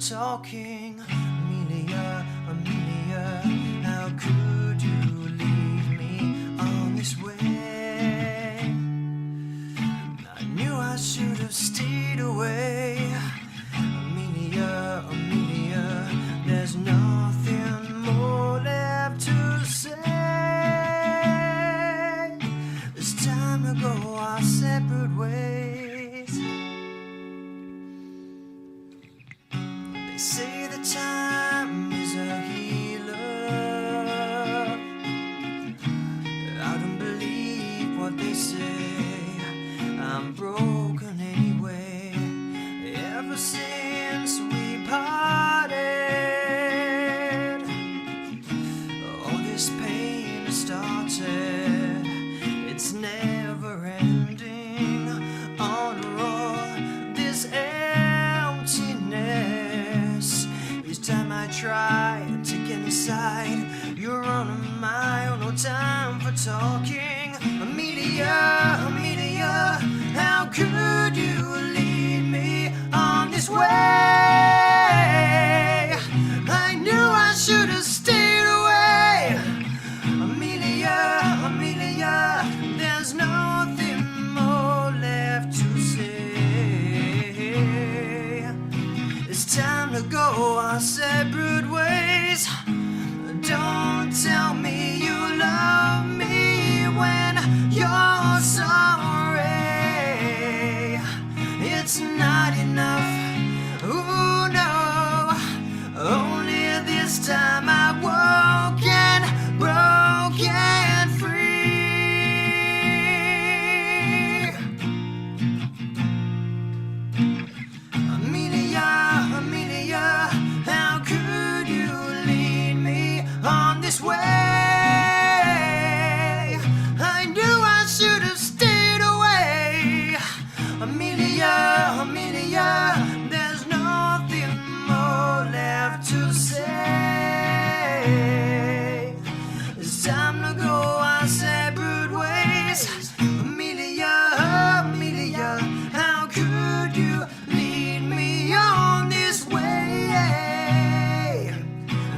Talking, Amelia, Amelia, how could you leave me on this way? I knew I should have stayed away. Amelia, Amelia, there's nothing more left to say. It's time to go our separate ways. Say the time is a healer. I don't believe what they say. I'm broken anyway. Ever since we parted, all this pain has started. It's never ending. On a roll, this emptiness. Each time I try to get inside, you're on my own, no time for talking. Amelia, Amelia, how could you lead me on this way? I knew I should have stayed away. Amelia, this way. I knew I should have stayed away. Amelia, Amelia, there's nothing more left to say. It's time to go our separate ways. Amelia, Amelia, how could you lead me on this way?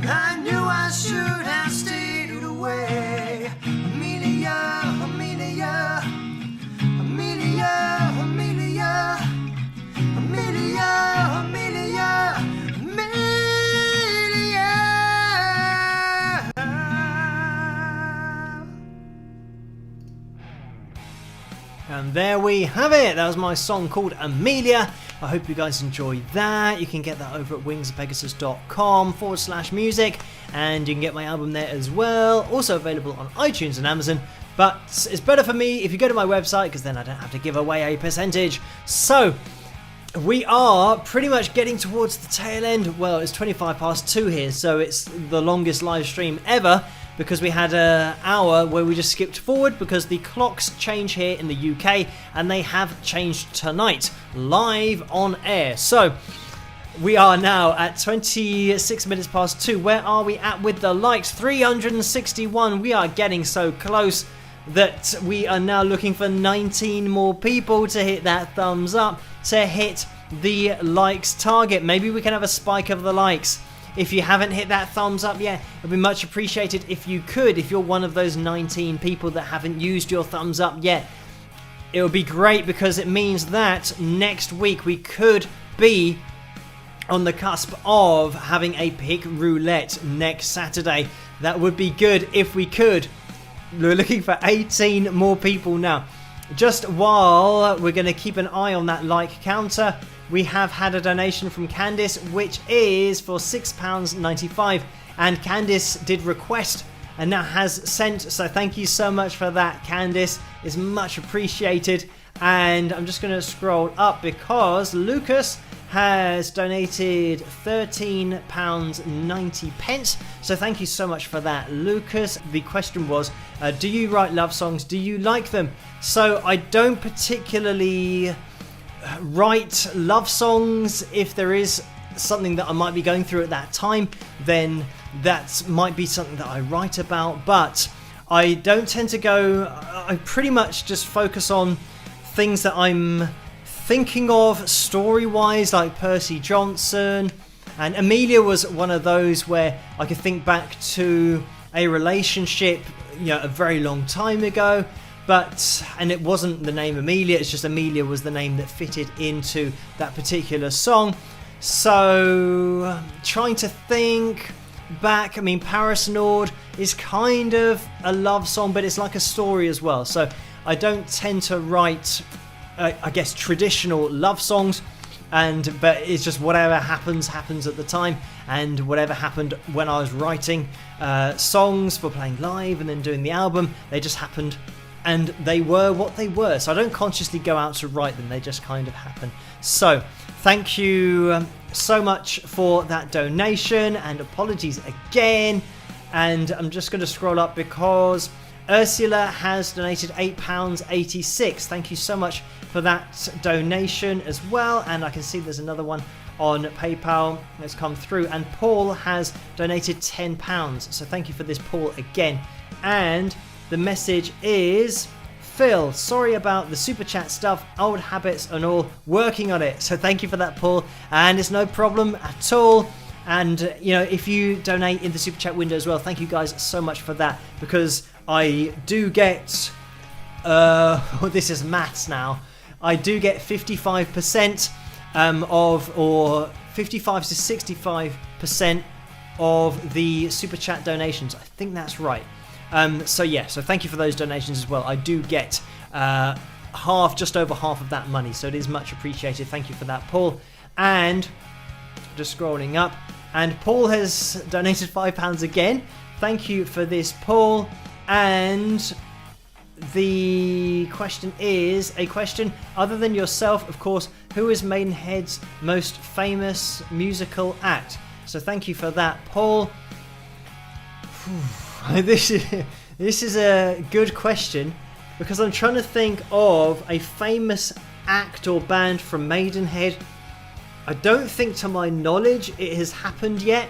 I knew I should have stayed away. Amelia, Amelia, Amelia, Amelia, Amelia, Amelia, Amelia. And there we have it. That was my song called Amelia. I hope you guys enjoyed that. You can get that over at wingsofpegasus.com/music, and you can get my album there as well. Also available on iTunes and Amazon. But it's better for me if you go to my website, because then I don't have to give away a percentage. So we are pretty much getting towards the tail end. Well, it's 2 here, so it's the longest live stream ever, because we had an hour where we just skipped forward because the clocks change here in the UK, and they have changed tonight, live on air. So we are now at 2 Where are we at with the likes? 361. We are getting so close that we are now looking for 19 more people to hit that thumbs up to hit the likes target. Maybe we can have a spike of the likes. If you haven't hit that thumbs up yet, it'd be much appreciated if you could. If you're one of those 19 people that haven't used your thumbs up yet, it would be great, because it means that next week we could be on the cusp of having a pick roulette next Saturday. That would be good if we could. We're looking for 18 more people now. Just while we're going to keep an eye on that like counter, we have had a donation from Candice, which is for £6.95, and Candice did request and now has sent, so thank you so much for that, Candice. It's much appreciated. And I'm just going to scroll up because Lucas has donated £13.90. So thank you so much for that, Lucas. The question was, do you write love songs? Do you like them? So I don't particularly write love songs. If there is something that I might be going through at that time, then that might be something that I write about. But I don't tend to go, I pretty much just focus on things that I'm thinking of story-wise, like Percy Johnson. And Amelia was one of those where I could think back to a relationship, a very long time ago. And it wasn't the name Amelia, it's just Amelia was the name that fitted into that particular song. So, trying to think back, Paris Nord is kind of a love song, but it's like a story as well. So, I don't tend to write, I guess, traditional love songs, but it's just whatever happens at the time, and whatever happened when I was writing songs for playing live and then doing the album, they just happened. And they were what they were. So I don't consciously go out to write them. They just kind of happen. So thank you so much for that donation. And apologies again. And I'm just going to scroll up because Ursula has donated £8.86. Thank you so much for that donation as well. And I can see there's another one on PayPal that's come through. And Paul has donated £10. So thank you for this, Paul, again. And the message is, Phil, sorry about the super chat stuff, old habits and all, working on it. So thank you for that, Paul, and it's no problem at all. And if you donate in the super chat window as well, thank you guys so much for that, because I do get this is maths now, I do get 55% or 55 to 65% of the super chat donations. I think that's right. So thank you for those donations as well. I do get just over half of that money, so it is much appreciated. Thank you for that, Paul. And just scrolling up, and Paul has donated £5 again. Thank you for this, Paul. And the question is a question other than yourself, of course. Who is Maidenhead's most famous musical act? So thank you for that, Paul. This is a good question because I'm trying to think of a famous act or band from Maidenhead. I don't think, to my knowledge, it has happened yet.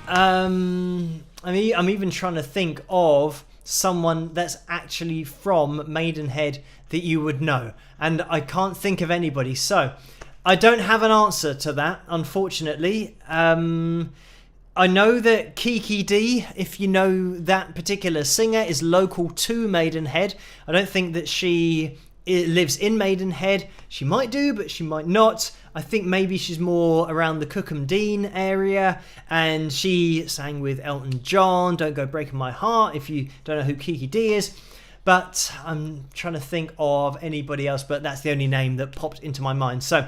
I'm even trying to think of someone that's actually from Maidenhead that you would know, and I can't think of anybody, so I don't have an answer to that, unfortunately. I know that Kiki D, if you know that particular singer, is local to Maidenhead. I don't think that she lives in Maidenhead. She might do, but she might not. I think maybe she's more around the Cookham Dean area, and she sang with Elton John, Don't Go Breaking My Heart, if you don't know who Kiki D is. But I'm trying to think of anybody else, but that's the only name that popped into my mind. So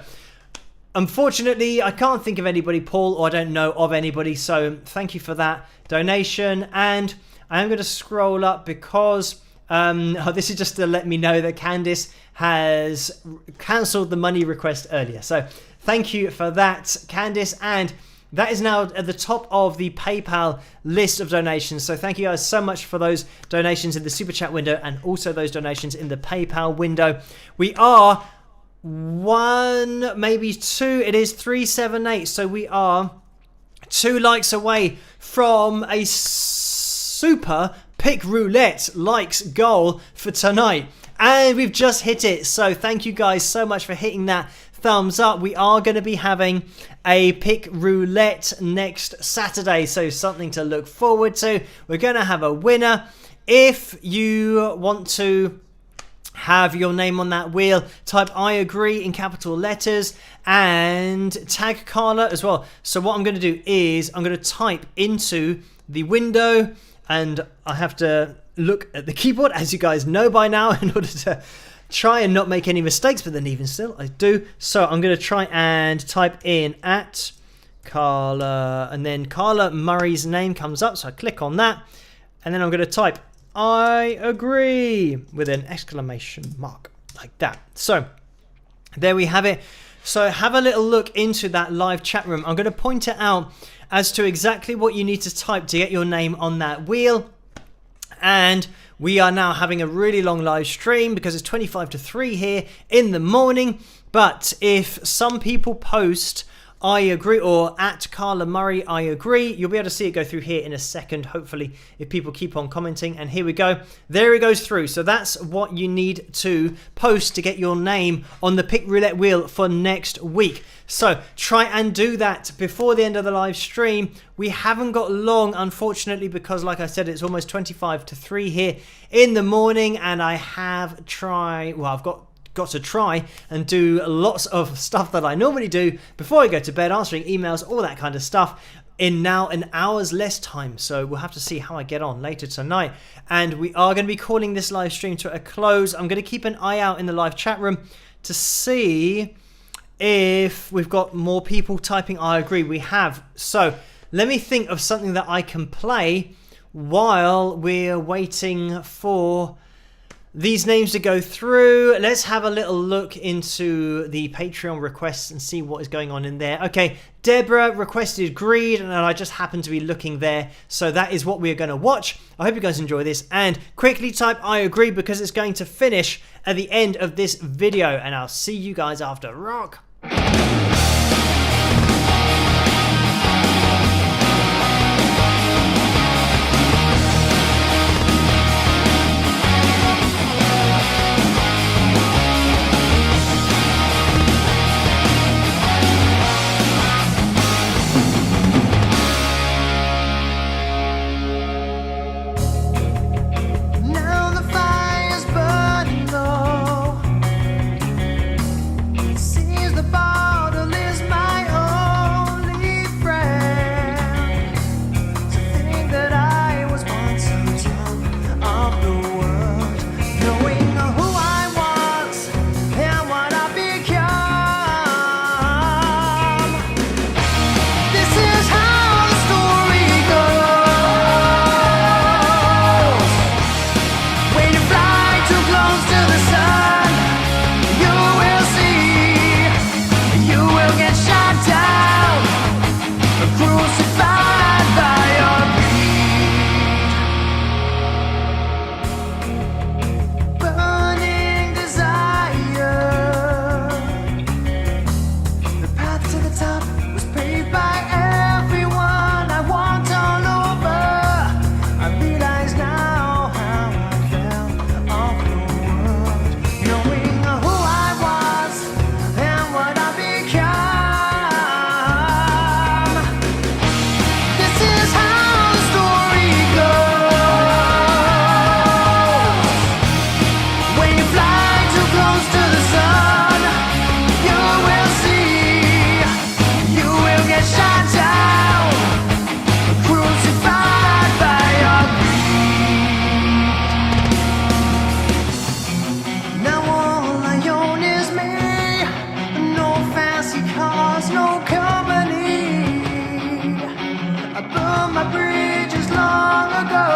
unfortunately, I can't think of anybody, Paul, or I don't know of anybody, so thank you for that donation. And I am going to scroll up because this is just to let me know that Candice has cancelled the money request earlier. So thank you for that, Candice. And that is now at the top of the PayPal list of donations. So thank you guys so much for those donations in the Super Chat window and also those donations in the PayPal window. We are one, maybe two. It is 378. So we are 2 likes away from a super pick roulette likes goal for tonight. And we've just hit it. So thank you guys so much for hitting that thumbs up. We are going to be having a pick roulette next Saturday. So something to look forward to. We're going to have a winner. If you want to have your name on that wheel, type I agree in capital letters and tag Carla as well. So what I'm going to do is I'm going to type into the window, and I have to look at the keyboard, as you guys know by now, in order to try and not make any mistakes, but then even still I do. So I'm going to try and type in at Carla, and then Carla Murray's name comes up, so I click on that, and then I'm going to type I agree with an exclamation mark like that. So there we have it. So have a little look into that live chat room. I'm going to point it out as to exactly what you need to type to get your name on that wheel. And we are now having a really long live stream because it's 25 to 3 here in the morning. But if some people post I agree or at Carla Murray I agree, you'll be able to see it go through here in a second, hopefully, if people keep on commenting. And here we go. There it goes through. So that's what you need to post to get your name on the pick roulette wheel for next week. So try and do that before the end of the live stream. We haven't got long, unfortunately, because like I said, it's almost 25 to 3 here in the morning, and I have tried, well, I've got to try and do lots of stuff that I normally do before I go to bed, answering emails, all that kind of stuff, in now an hour's less time. So we'll have to see how I get on later tonight. And we are going to be calling this live stream to a close. I'm going to keep an eye out in the live chat room to see if we've got more people typing I agree. We have. So let me think of something that I can play while we're waiting for these names to go through. Let's have a little look into the Patreon requests and see what is going on in there. Okay, Deborah requested Greed, and I just happened to be looking there. So that is what we're going to watch. I hope you guys enjoy this, and quickly type I agree because it's going to finish at the end of this video, and I'll see you guys after. Rock! Sees the bottle long ago.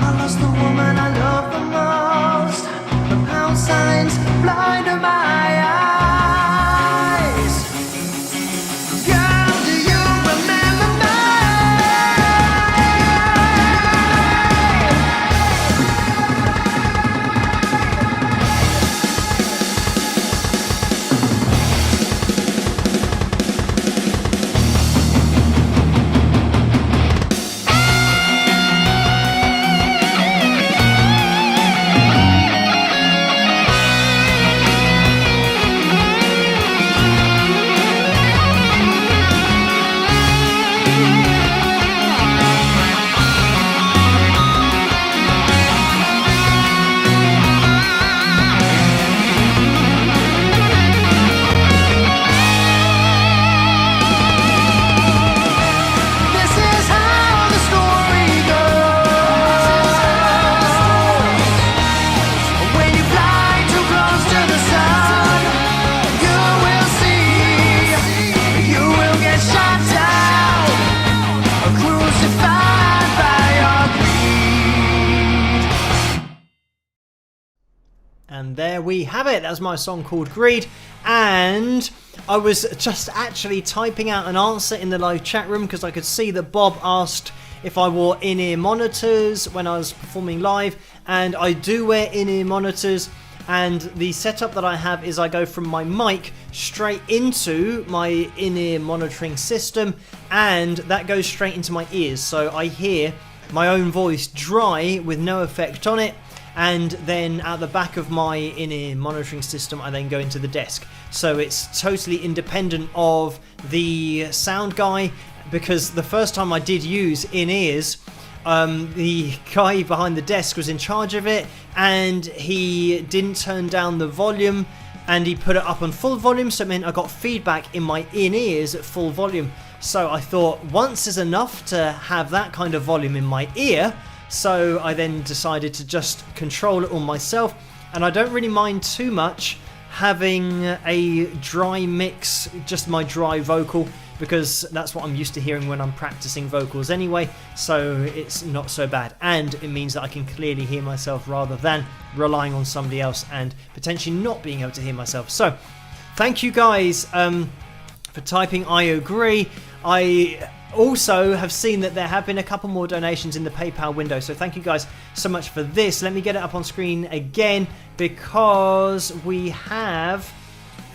I lost the woman I love the most. The pound signs blinded my eyes. Girl, do you remember me? And there we have it. That was my song called Greed. And I was just actually typing out an answer in the live chat room because I could see that Bob asked if I wore in-ear monitors when I was performing live. And I do wear in-ear monitors. And the setup that I have is I go from my mic straight into my in-ear monitoring system. And that goes straight into my ears. So I hear my own voice dry with no effect on it. And then at the back of my in-ear monitoring system, I then go into the desk. So it's totally independent of the sound guy, because the first time I did use in-ears, the guy behind the desk was in charge of it, and he didn't turn down the volume, and he put it up on full volume, so it meant I got feedback in my in-ears at full volume. So I thought once is enough to have that kind of volume in my ear. So I then decided to just control it all myself, and I don't really mind too much having a dry mix, just my dry vocal, because that's what I'm used to hearing when I'm practicing vocals anyway, so it's not so bad, and it means that I can clearly hear myself rather than relying on somebody else and potentially not being able to hear myself. So thank you guys for typing I agree. I also have seen that there have been a couple more donations in the PayPal window, so thank you guys so much for this. Let me get it up on screen again, because we have,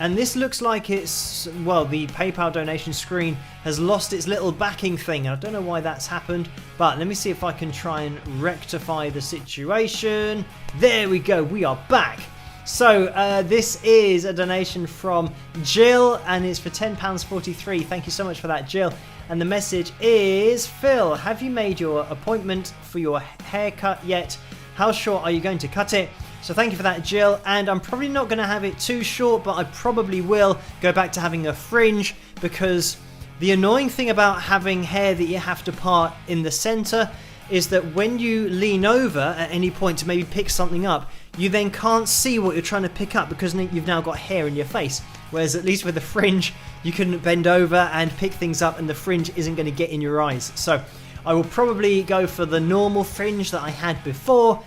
and this looks like it's, well, the PayPal donation screen has lost its little backing thing. I don't know why that's happened, but let me see if I can try and rectify the situation. There we go, we are back. So this is a donation from Jill, and it's for £10.43. Thank you so much for that, Jill. And the message is, Phil, have you made your appointment for your haircut yet? How short are you going to cut it? So thank you for that, Jill. And I'm probably not going to have it too short, but I probably will go back to having a fringe, because the annoying thing about having hair that you have to part in the center is that when you lean over at any point to maybe pick something up, you then can't see what you're trying to pick up because you've now got hair in your face. Whereas at least with a fringe, you can bend over and pick things up and the fringe isn't going to get in your eyes. So I will probably go for the normal fringe that I had before,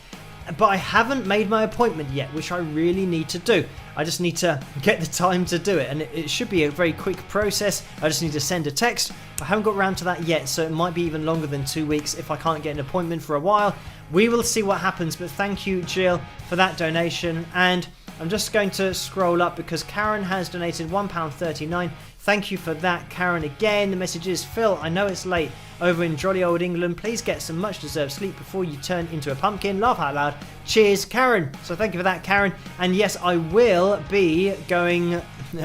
but I haven't made my appointment yet, which I really need to do. I just need to get the time to do it, and it should be a very quick process. I just need to send a text. I haven't got around to that yet, so it might be even longer than 2 weeks if I can't get an appointment for a while. We will see what happens, but thank you, Jill, for that donation. And I'm just going to scroll up because Karen has donated £1.39. Thank you for that, Karen. Again, the message is, Phil, I know it's late over in jolly old England. Please get some much deserved sleep before you turn into a pumpkin. Laugh out loud. Cheers, Karen. So thank you for that, Karen. And yes, I will be going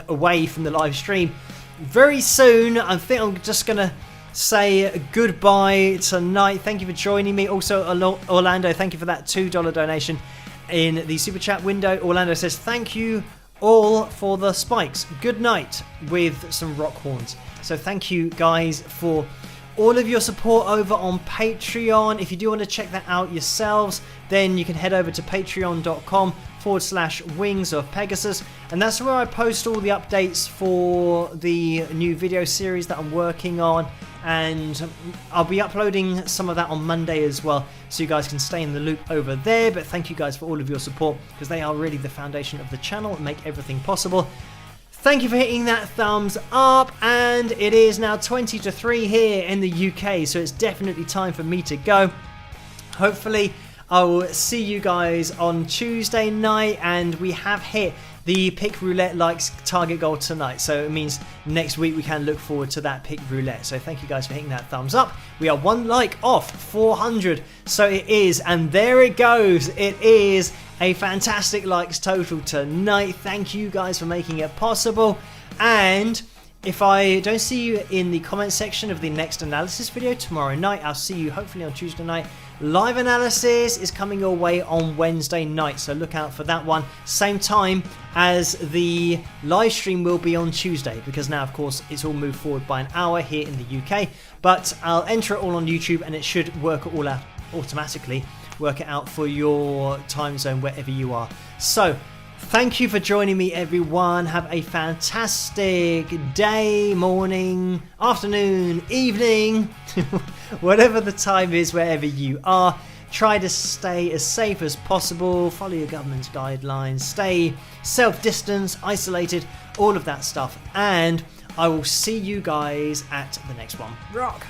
away from the live stream very soon. I think I'm just going to say goodbye tonight. Thank you for joining me. Also, Orlando, thank you for that $2 donation in the super chat window. Orlando says, thank you all for the spikes. Good night, with some rock horns. So thank you guys for all of your support over on Patreon. If you do want to check that out yourselves, then you can head over to patreon.com/Wings of Pegasus, and that's where I post all the updates for the new video series that I'm working on, and I'll be uploading some of that on Monday as well, so you guys can stay in the loop over there. But thank you guys for all of your support, because they are really the foundation of the channel and make everything possible. Thank you for hitting that thumbs up, and it is now 20 to 3 here in the UK, so it's definitely time for me to go. Hopefully I will see you guys on Tuesday night, and we have hit the Pick Roulette likes target goal tonight, so it means next week we can look forward to that Pick Roulette. So thank you guys for hitting that thumbs up. We are 1 like off 400, so it is, and there it goes. It is a fantastic likes total tonight. Thank you guys for making it possible, and if I don't see you in the comment section of the next analysis video tomorrow night, I'll see you hopefully on Tuesday night. Live analysis is coming your way on Wednesday night, so look out for that one. Same time as the live stream will be on Tuesday, because now of course it's all moved forward by an hour here in the UK, but I'll enter it all on YouTube and it should work it all out automatically, work it out for your time zone wherever you are. So thank you for joining me, everyone. Have a fantastic day, morning, afternoon, evening, whatever the time is, wherever you are. Try to stay as safe as possible, follow your government's guidelines, stay self-distanced, isolated, all of that stuff. And I will see you guys at the next one. Rock!